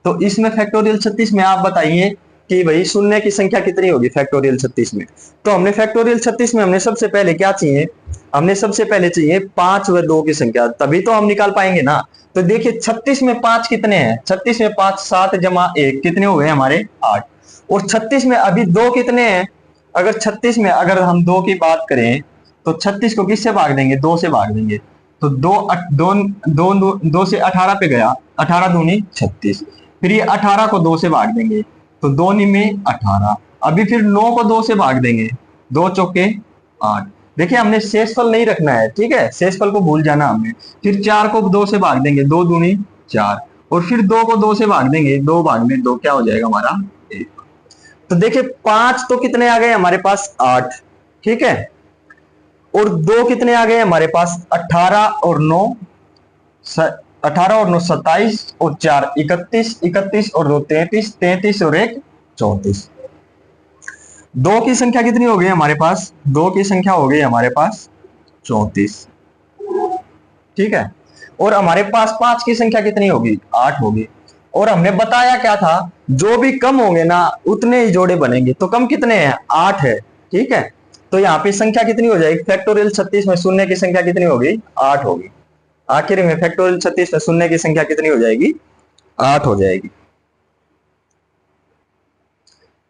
तो इसमें फैक्टोरियल 36 में आप बताइए कि भाई शून्य की संख्या कितनी होगी फैक्टोरियल 36 में। तो हमने फैक्टोरियल 36 में हमने सबसे पहले क्या चाहिए, हमने सबसे पहले चाहिए 5 व 2 की संख्या, तभी तो हम निकाल पाएंगे ना। तो देखिए 36 में 5 कितने हैं, 36 में 5 7 जमा 1 कितने हो गए हमारे 8, और 36 में अभी 2 कितने हैं, अगर 36 में अगर हम 2 की बात करें तो 36 को किससे भाग देंगे, 2 से भाग देंगे, तो दो से 18 पे गया, 18 दूनी 36। फिर ये 18 को 2 से भाग देंगे तो 2 में 18। अभी फिर 9 को 2 से भाग देंगे, 2 चौके 8। देखिए हमने शेषफल नहीं रखना है, ठीक है, शेषफल को भूल जाना हमने। फिर 4 को 2 से भाग देंगे, 2 दूनी 4। और फिर 2 को 2 से भाग देंगे, 2 भाग में 2 क्या हो जाएगा हमारा 1। तो देखिए 5 तो कितने आ गए हमारे पास 8, ठीक है। और 2 कितने आ गए हमारे पास 18 और 9 27 और 4 31, 31 और 2 33, 33 और 1 34। 2 की संख्या कितनी हो गई हमारे पास, 2 की संख्या हो गई हमारे पास 34, ठीक है। और हमारे पास 5 की संख्या कितनी होगी, 8 होगी। और हमने बताया क्या था, जो भी कम होंगे ना उतने ही जोड़े बनेंगे। तो कम कितने हैं, 8 है, ठीक है। तो यहाँ पे संख्या कितनी हो जाएगी, फैक्टोरियल 36 में शून्य की संख्या कितनी होगी, 8 होगी। आखिर में फैक्टोरियल 36 में शून्य की संख्या कितनी हो जाएगी, 8 हो जाएगी।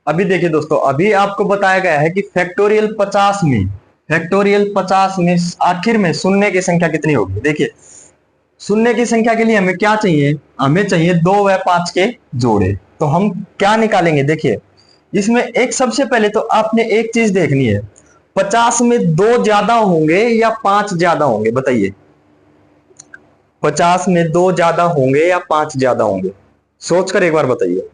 अभी देखिए दोस्तों, अभी आपको बताया गया है कि फैक्टोरियल 50 में आखिर में शून्य की संख्या कितनी होगी। देखिए शून्य की संख्या के लिए हमें क्या चाहिए, हमें चाहिए 2 व 5 के जोड़े। तो हम क्या निकालेंगे, देखिए इसमें एक सबसे पहले तो आपने एक चीज देखनी है, 50 में 2 ज्यादा होंगे या 5 ज्यादा होंगे, बताइए। 50 में 2 ज्यादा होंगे या 5 ज्यादा होंगे, सोचकर एक बार बताइए।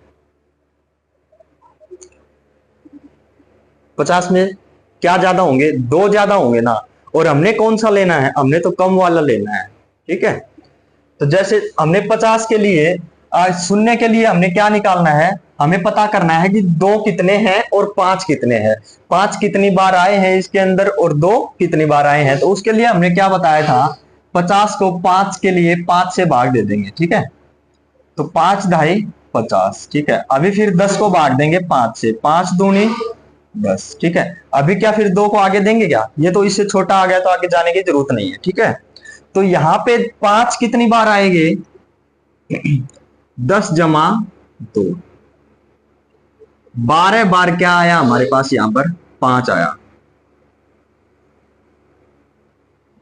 50 में क्या ज्यादा होंगे, 2 ज्यादा होंगे ना। और हमने कौन सा लेना है, हमने तो कम वाला लेना है, ठीक है। तो जैसे हमने 50 के लिए शून्य के लिए हमने क्या निकालना है, हमें पता करना है कि 2 कितने हैं और 5 कितने हैं, 5 कितनी बार आए हैं इसके अंदर और 2 कितनी बार आए हैं। तो उसके लिए हमने क्या बताया था, 50 को 5 के लिए 5 से भाग दे देंगे, ठीक है। तो 5 ढाई 50, ठीक है। अभी फिर 10 को भाग देंगे 5 से, 5 दूनी 10, ठीक है। अभी क्या फिर 2 को आगे देंगे क्या, ये तो इससे छोटा आ गया तो आगे जाने की जरूरत नहीं है, ठीक है। तो यहां पे 5 कितनी बार आएंगे, 10 जमा 2, 12 बार क्या आया हमारे पास, यहां पर 5 आया।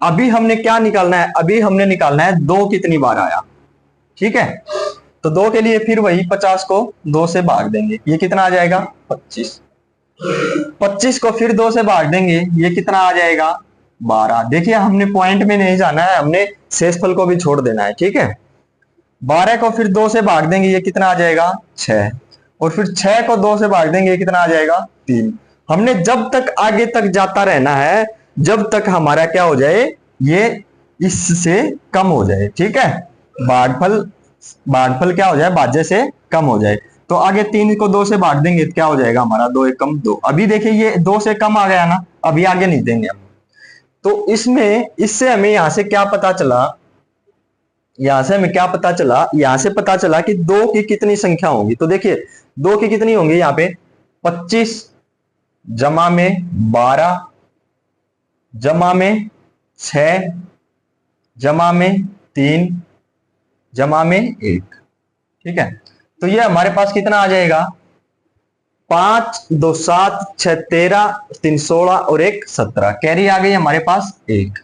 अभी हमने क्या निकालना है, अभी हमने निकालना है 2 कितनी बार आया, ठीक है। तो 2 के लिए फिर वही 50 को 2 से भाग देंगे, ये कितना आ जाएगा 25। 25 को फिर 2 से भाग देंगे, ये कितना आ जाएगा 12। देखिए हमने पॉइंट में नहीं जाना है, हमने शेषफल को भी छोड़ देना है, ठीक है। 12 को फिर 2 से भाग देंगे, ये कितना आ जाएगा 6। और फिर 6 को 2 से भाग देंगे, ये कितना आ जाएगा 3। हमने जब तक आगे तक जाता रहना है, जब तक हमारा क्या हो जाए, ये इससे कम हो जाए, ठीक है। भागफल क्या हो जाए, भाज्य से कम हो जाए। तो आगे 3 को 2 से भाग देंगे, क्या हो जाएगा हमारा 2 एक कम 2। अभी देखिए ये 2 से कम आ गया ना, अभी आगे नहीं देंगे हम। तो इसमें इससे हमें यहां से क्या पता चला, यहां से हमें क्या पता चला, यहां से पता चला कि 2 की कितनी संख्या होगी। तो देखिए 2 की कितनी होंगी, यहाँ पे 25 जमा में 12 जमा में 6 जमा में 3 जमा में 1, ठीक है। तो ये हमारे पास कितना आ जाएगा, 5 2 7 6 13 3 16 और 1 17। कैरी आ गई हमारे पास 1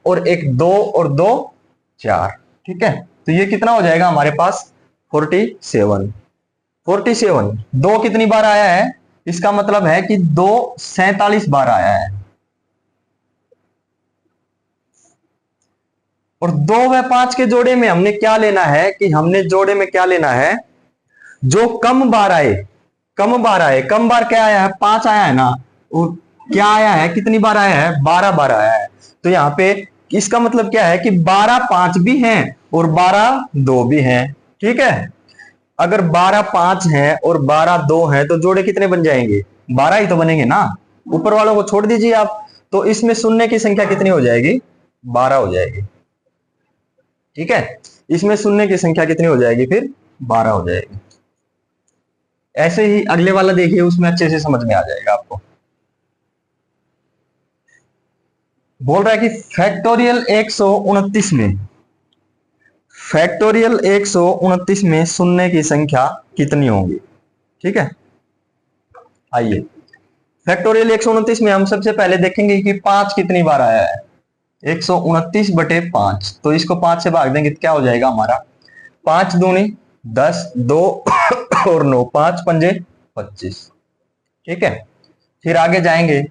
और 1 2 और 2 4, ठीक है। तो ये कितना हो जाएगा हमारे पास 47। 2 कितनी बार आया है, इसका मतलब है कि 2 47 बार आया है। और 2 व 5 के जोड़े में हमने क्या लेना है, कि हमने जोड़े में क्या लेना है, जो कम बार आए। कम बार क्या आया है, 5 आया है ना। और क्या आया है, कितनी बार आया है, 12 बार आया है। तो यहाँ पे इसका मतलब क्या है कि 12 5 भी हैं और 12 2 भी हैं, ठीक है। अगर 12 5 हैं और 12 2 हैं तो जोड़े कितने बन जाएंगे, 12 ही तो बनेंगे ना। ऊपर वालों को छोड़ दीजिए आप। तो इसमें शून्य की संख्या कितनी हो जाएगी, 12 हो जाएगी, ठीक है। इसमें शून्य की संख्या कितनी हो जाएगी, फिर 12 हो जाएगी। ऐसे ही अगले वाला देखिए, उसमें अच्छे से समझ में आ जाएगा आपको। बोल रहा है कि फैक्टोरियल 129 में शून्य की संख्या कितनी होगी, ठीक है। आइए फैक्टोरियल 129 में हम सबसे पहले देखेंगे कि 5 कितनी बार आया है, 129/5, तो इसको 5 से भाग देंगे तो क्या हो जाएगा हमारा, 5 दूनी 10, 2 और 9, 5 पंजे 25। ठीक है, फिर आगे जाएंगे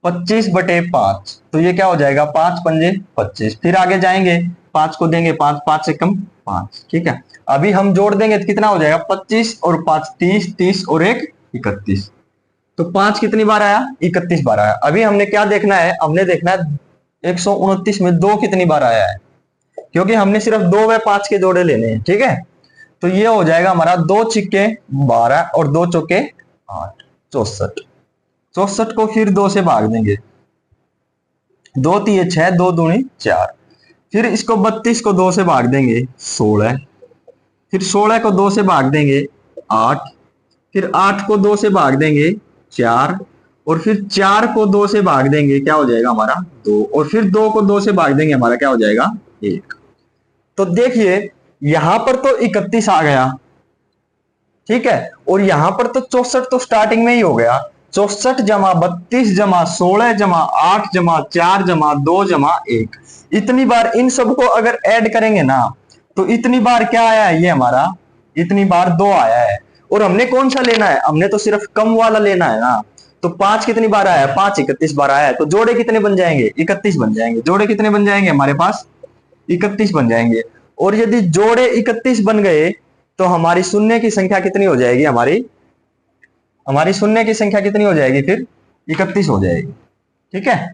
25/5, तो ये क्या हो जाएगा, 5 पंजे 25। फिर आगे जाएंगे 5 को देंगे 5, 5 से कम 5। ठीक है, अभी हम जोड़ देंगे तो कितना हो जाएगा, 25 और 5 30, 30 और 1 31। तो 5 कितनी बार आया, 31 बार आया। अभी हमने क्या देखना है, हमने देखना है 129 में 2 कितनी बार आया है, क्योंकि हमने सिर्फ 2 व 5 के जोड़े लेने हैं। ठीक है, तो ये हो जाएगा हमारा 2 छिक्के 12 और 2 चौके 8, 64। 64 को फिर 2 से भाग देंगे, 2 3 6, 2 दूनी 4। फिर इसको 32 को 2 से भाग देंगे 16, फिर 16 को 2 से भाग देंगे 8, फिर 8 को 2 से भाग देंगे 4, और फिर 4 को 2 से भाग देंगे, क्या हो जाएगा हमारा 2, और फिर 2 को 2 से भाग देंगे, हमारा क्या हो जाएगा 1। तो देखिए यहां पर तो 31 आ गया, ठीक है, और यहां पर तो 64 तो स्टार्टिंग में ही हो गया। 64 जमा 32 जमा 16 जमा 8 जमा 4 जमा 2 जमा 1, इतनी बार इन सबको अगर ऐड करेंगे ना, तो इतनी बार क्या आया है, ये हमारा इतनी बार 2 आया है। और हमने कौन सा लेना है, हमने तो सिर्फ कम वाला लेना है ना। तो 5 कितनी बार आया है, 5 31 बार आया है। तो जोड़े कितने बन जाएंगे, 31 बन जाएंगे। जोड़े कितने बन जाएंगे हमारे पास, 31 बन जाएंगे। और यदि जोड़े 31 बन गए तो हमारी शून्य की संख्या कितनी हो जाएगी, हमारी हमारी शून्य की संख्या कितनी हो जाएगी, फिर 31 हो जाएगी। ठीक है,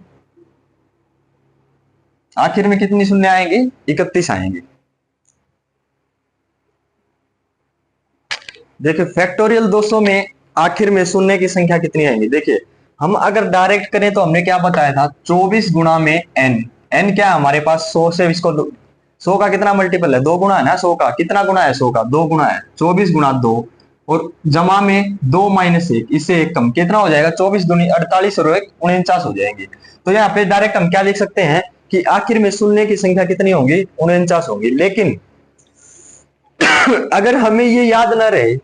आखिर में कितनी शून्य आएंगे, 31 आएंगे। देखिए फैक्टोरियल 200 में आखिर में शून्य की संख्या कितनी आएंगी। देखिए हम अगर डायरेक्ट करें तो हमने क्या बताया था, 24 गुणा में n। n क्या है हमारे पास, 100 से इसको 100 का कितना मल्टीपल है, 2 गुना है ना। 100 का कितना गुना है, 100 का 2 गुना है। 24 गुणा 2 और जमा में 2 माइनस 1, इससे 1 कम, कितना हो जाएगा, 24 दूनी 48 और 1 49 हो जाएंगे। तो यहाँ पे डायरेक्ट हम क्या लिख सकते हैं कि आखिर में शून्य की संख्या कितनी होगी, 49 होगी। लेकिन अगर हमें ये याद ना रहे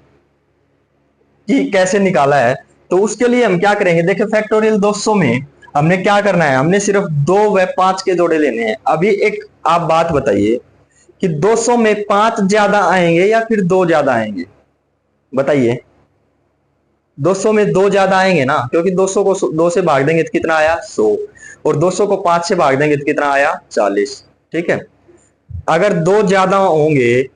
कि कैसे निकाला है, तो उसके लिए हम क्या करेंगे, देखिए फैक्टोरियल 200 में हमने क्या करना है, हमने सिर्फ 2 व 5 के जोड़े लेने हैं। अभी एक आप बात बताइए कि 200 में 5 ज्यादा आएंगे या फिर 2 ज्यादा आएंगे, बताइए। 200 में 2 ज्यादा आएंगे ना, क्योंकि 200 को 2 से भाग देंगे तो कितना आया, 100, और 200 को 5 से भाग देंगे तो कितना आया, 40। ठीक है, अगर 2 ज्यादा होंगे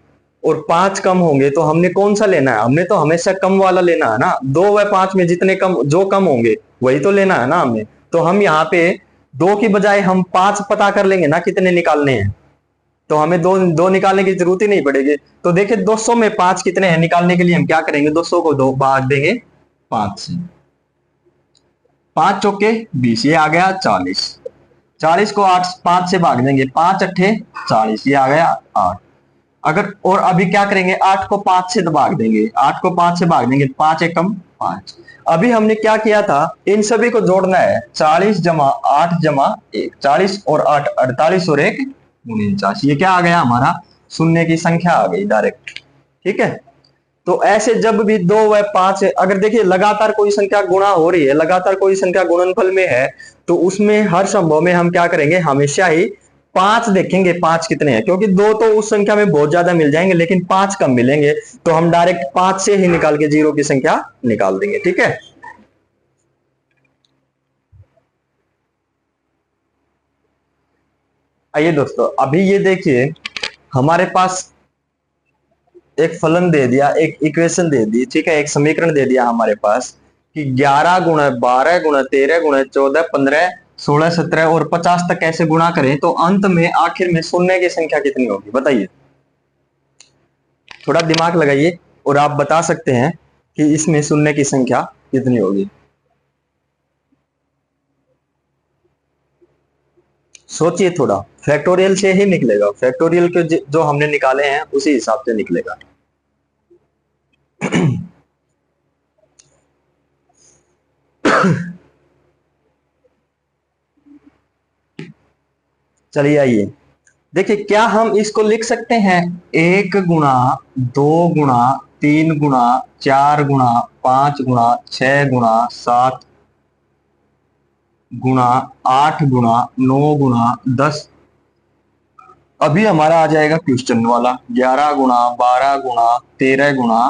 और 5 कम होंगे तो हमने कौन सा लेना है, हमने तो हमेशा कम वाला लेना है ना। 2 व 5 में जितने कम, जो कम होंगे वही तो लेना है ना हमें। तो हम यहाँ पे 2 की बजाय हम 5 पता कर लेंगे ना कितने निकालने हैं, तो हमें दो निकालने की जरूरत ही नहीं पड़ेगी। तो देखिए 200 में 5 कितने हैं, निकालने के लिए हम क्या करेंगे, 200 को 2 भाग देंगे 5 से, 5 चौके 20, ये आ गया 40। 40 को 8 5 से भाग देंगे, 5 अट्ठे 40, ये आ गया 8। अगर और अभी क्या करेंगे, 8 को 5 से भाग देंगे, 8 को 5 से भाग देंगे, 5 एकम 5। अभी हमने क्या किया था, इन सभी को जोड़ना है, 40 जमा 8 जमा 1, 40 और 8 48 और 1 49, ये क्या आ गया हमारा, शून्य की संख्या आ गई डायरेक्ट। ठीक है, तो ऐसे जब भी 2 व 5 अगर देखिए लगातार कोई संख्या गुणा हो रही है, लगातार कोई संख्या गुणनफल में है, तो उसमें हर संभव में हम क्या करेंगे, हमेशा ही 5 देखेंगे 5 कितने हैं, क्योंकि 2 तो उस संख्या में बहुत ज्यादा मिल जाएंगे लेकिन 5 कम मिलेंगे, तो हम डायरेक्ट 5 से ही निकाल के जीरो की संख्या निकाल देंगे। ठीक है, आइए दोस्तों, अभी ये देखिए हमारे पास एक फलन दे दिया, एक इक्वेशन दे दी, ठीक है, एक समीकरण दे दिया हमारे पास कि 11 गुणा 12 गुणा 13 गुणा 14 15 16 17 और 50 तक कैसे गुणा करें, तो अंत में आखिर में शून्य की संख्या कितनी होगी, बताइए। थोड़ा दिमाग लगाइए और आप बता सकते हैं कि इसमें शून्य की संख्या कितनी होगी। सोचिए थोड़ा, फैक्टोरियल से ही निकलेगा, फैक्टोरियल के जो हमने निकाले हैं उसी हिसाब से निकलेगा। चलिए आइए देखिए, क्या हम इसको लिख सकते हैं 1 गुणा 2 गुणा 3 गुणा 4 गुणा 5 गुणा 6 गुणा 7 गुणा 8 गुणा 9 गुणा 10। अभी हमारा आ जाएगा क्वेश्चन वाला 11 गुणा 12 गुणा 13 गुणा,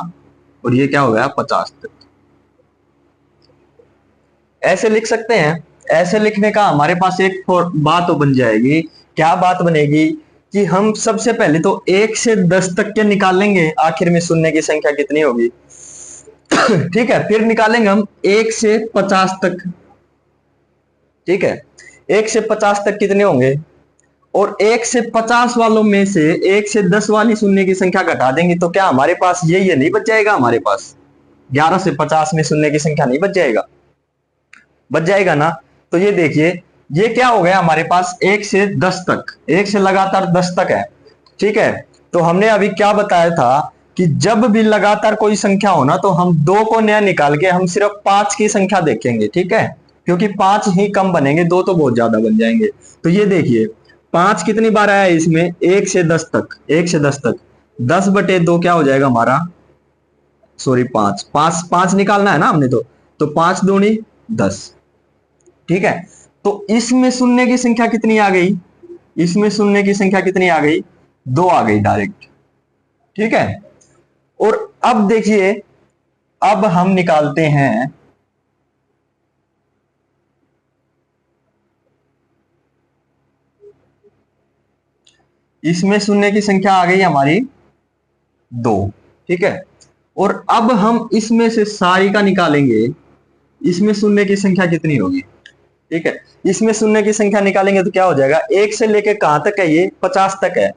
और ये क्या हो गया 50 तक। ऐसे लिख सकते हैं। ऐसे लिखने का हमारे पास एक बात तो बन जाएगी। क्या बात बनेगी कि हम सबसे पहले तो 1 से 10 तक के निकालेंगे, आखिर में शून्य की संख्या कितनी होगी। ठीक है, फिर निकालेंगे हम 1 से 50 तक। ठीक है, 1 से 50 तक कितने होंगे, और 1 से 50 वालों में से 1 से 10 वाली शून्य की संख्या घटा देंगे तो क्या हमारे पास ये नहीं बच जाएगा, हमारे पास 11 से 50 में शून्य की संख्या नहीं बच जाएगा, बच जाएगा ना। तो ये देखिए, ये क्या हो गया हमारे पास 1 से 10 तक, 1 से लगातार 10 तक है। ठीक है, तो हमने अभी क्या बताया था कि जब भी लगातार कोई संख्या हो ना, तो हम 2 को नया निकाल के हम सिर्फ 5 की संख्या देखेंगे। ठीक है, क्योंकि 5 ही कम बनेंगे, 2 तो बहुत ज्यादा बन जाएंगे। तो ये देखिए 5 कितनी बार आया है इसमें, 1 से 10 तक, 1 से 10 तक 10/2 क्या हो जाएगा हमारा, सॉरी 5, 5 5 निकालना है ना हमने, तो 5 दूनी 10। ठीक है, तो इसमें शून्य की संख्या कितनी आ गई, इसमें शून्य की संख्या कितनी आ गई, 2 आ गई डायरेक्ट। ठीक है, और अब देखिए, अब हम निकालते हैं इसमें शून्य की संख्या आ गई हमारी 2। ठीक है, और अब हम इसमें से सारी का निकालेंगे, इसमें शून्य की संख्या कितनी होगी। ठीक है, इसमें शून्य की संख्या निकालेंगे तो क्या हो जाएगा, 1 से लेके कहां तक है, ये 50 तक है।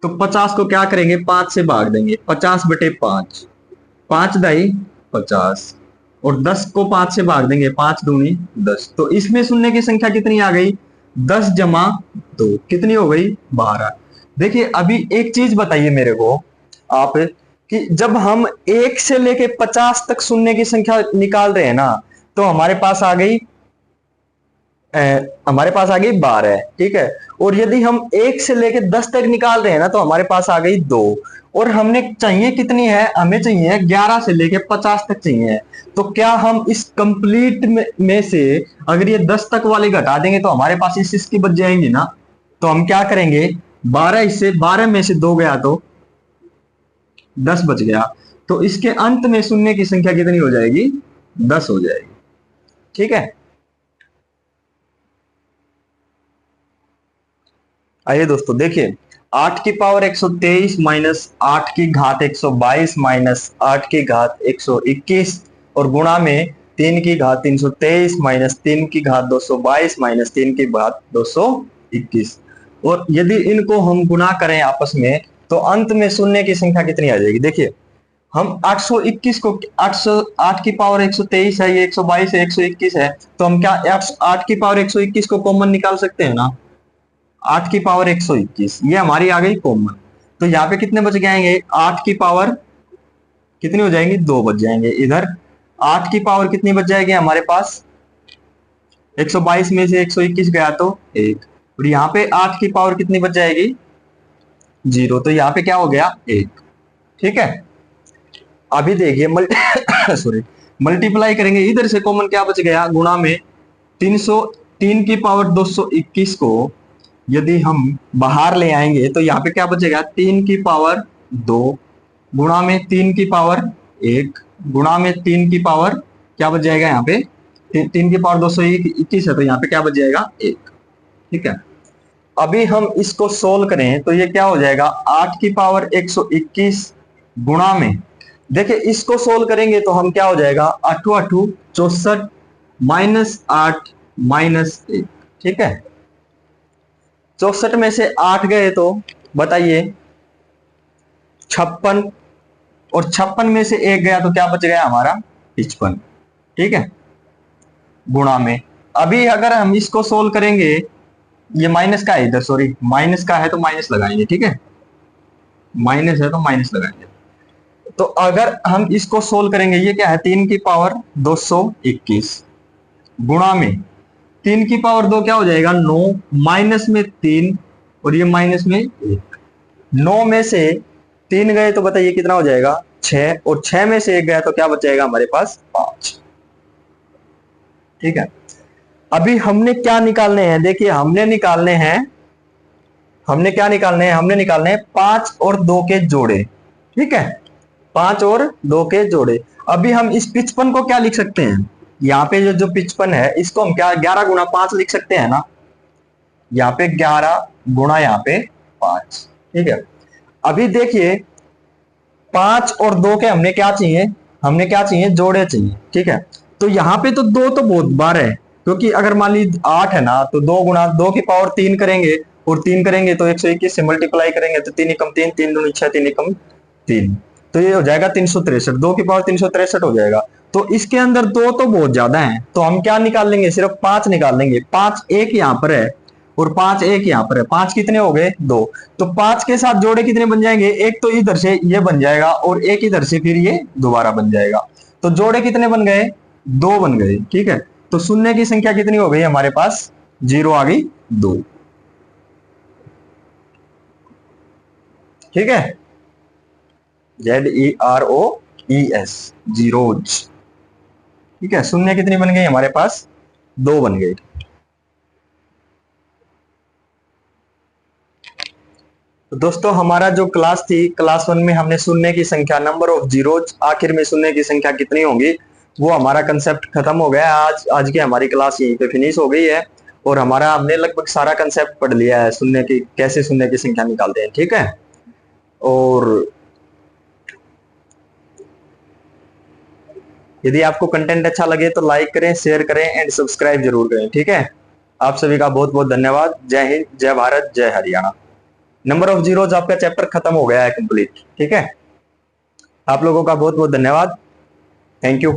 तो 50 को क्या करेंगे, 5 से भाग देंगे, 50/5, 5 दाई 50, और 10 को 5 से भाग देंगे, 5 दूनी 10। तो इसमें शून्य की संख्या कितनी आ गई, 10 जमा 2 कितनी हो गई, 12। देखिए अभी एक चीज बताइए मेरे को आप, कि जब हम 1 से लेके 50 तक शून्य की संख्या निकाल रहे हैं ना, तो हमारे पास आ गई हमारे पास आ गई 12। ठीक है, और यदि हम 1 से लेके 10 तक निकाल रहे हैं ना, तो हमारे पास आ गई 2। और हमने चाहिए कितनी है, हमें चाहिए 11 से लेके 50 तक चाहिए। तो क्या हम इस कंप्लीट में से अगर ये 10 तक वाले घटा देंगे तो हमारे पास इसकी बच जाएंगी ना। तो हम क्या करेंगे, 12 में से 2 गया तो 10 बच गया। तो इसके अंत में शून्य की संख्या कितनी हो जाएगी, 10 हो जाएगी। ठीक है, आइए दोस्तों देखिए, 8 की पावर 123 माइनस 8 की घात 122 माइनस 8 की घात 121, और गुणा में 3 की घात 323 माइनस 3 की घात 222 माइनस 3 की घात 221। और यदि इनको हम गुणा करें आपस में, तो अंत में शून्य की संख्या कितनी आ जाएगी। देखिए हम 821 को 8 की पावर 123 है, ये 122 है, 121 है, तो हम क्या 8 की पावर 121 को कॉमन निकाल सकते हैं ना। 8 की पावर 121 ये हमारी आ गई कॉमन। तो यहाँ पे कितने बच जाएंगे, 8 की पावर कितनी हो जाएंगी, 2 बच जाएंगे। इधर 8 की पावर कितनी बच जाएगी हमारे पास, 122 में से 121 गया तो 1, और यहाँ पे 8 की पावर कितनी बच जाएगी, 0, तो यहाँ पे क्या हो गया 1। ठीक है, अभी देखिए सॉरी मल्टीप्लाई करेंगे, इधर से कॉमन क्या बच गया, गुणा में 303 की पावर 221 को यदि हम बाहर ले आएंगे तो यहाँ पे क्या बचेगा, 3 की पावर 2 गुणा में 3 की पावर 1 गुणा में 3 की पावर क्या बच जाएगा, यहाँ पे 3 की पावर 221 है, तो यहाँ पे क्या बच जाएगा 1। ठीक है, अभी हम इसको सोल्व करें तो ये क्या हो जाएगा, 8 की पावर 121 गुणा में, देखिए इसको सोल्व करेंगे तो हम क्या हो जाएगा, 8 8 64 माइनस 8 माइनस 1। ठीक है, 64 में से 8 गए तो बताइए 56, और 56 में से 1 गया तो क्या बच गया हमारा 55। ठीक है, गुणा में, अभी अगर हम इसको सोल्व करेंगे, ये माइनस का है इधर, सॉरी माइनस का है तो माइनस लगाएंगे। ठीक है, माइनस है तो माइनस लगाएंगे। तो अगर हम इसको सोल्व करेंगे, ये क्या है, 3 की पावर 221 गुणा में 3 की पावर 2 क्या हो जाएगा 9 माइनस में 3, और ये माइनस में 1। 9 में से 3 गए तो बताइए कितना हो जाएगा 6, और 6 में से 1 गया तो क्या बच जाएगा हमारे पास 5। ठीक है, अभी हमने क्या निकालने हैं, देखिए हमने निकालने हैं, हमने निकालने हैं 5 और 2 के जोड़े। ठीक है, 5 और 2 के जोड़े। अभी हम इस 55 को क्या लिख सकते हैं, यहाँ पे जो 55 है इसको हम क्या 11 गुणा 5 लिख सकते हैं ना, यहाँ पे 11 गुणा यहाँ पे 5। ठीक है, अभी देखिए 5 और 2 के हमने क्या चाहिए, जोड़े चाहिए। ठीक है, तो यहाँ पे तो 2 तो बहुत बार है, क्योंकि अगर मान लीजिए 8 है ना, तो 2 गुणा 2 की पावर 3 करेंगे, और 3 करेंगे तो 121 से मल्टीप्लाई करेंगे तो 3 एकम 3, 3 दूनी 6, 3 एकम 3, तो ये हो जाएगा 363, 2 की पावर 363 हो जाएगा। तो इसके अंदर 2 तो बहुत ज्यादा है, तो हम क्या निकाल लेंगे, सिर्फ 5 निकाल लेंगे। 5 एक यहाँ पर है और 5 एक यहाँ पर है, 5 कितने हो गए 2, तो 5 के साथ जोड़े कितने बन जाएंगे, एक तो इधर से ये बन जाएगा और एक इधर से फिर ये दोबारा बन जाएगा, तो जोड़े कितने बन गए, 2 बन गए। ठीक है, तो शून्य की संख्या कितनी हो गई हमारे पास, 0 आ गई 2। ठीक है, ZEROES, जीरोज। ठीक है, शून्य कितनी बन गई हमारे पास, 2 बन गई। तो दोस्तों हमारा जो क्लास थी, क्लास 1 में हमने शून्य की संख्या, नंबर ऑफ जीरोज, आखिर में शून्य की संख्या कितनी होगी, वो हमारा कंसेप्ट खत्म हो गया। आज की हमारी क्लास यहीं पे फिनिश हो गई है, और हमारा हमने लगभग सारा कंसेप्ट पढ़ लिया है, शून्य की कैसे शून्य की संख्या निकालते हैं। ठीक है, और यदि आपको कंटेंट अच्छा लगे तो लाइक करें, शेयर करें एंड सब्सक्राइब जरूर करें। ठीक है, आप सभी का बहुत बहुत धन्यवाद। जय हिंद, जय भारत, जय हरियाणा। नंबर ऑफ जीरोज आपका चैप्टर खत्म हो गया है कंप्लीट। ठीक है, आप लोगों का बहुत बहुत धन्यवाद। Thank you.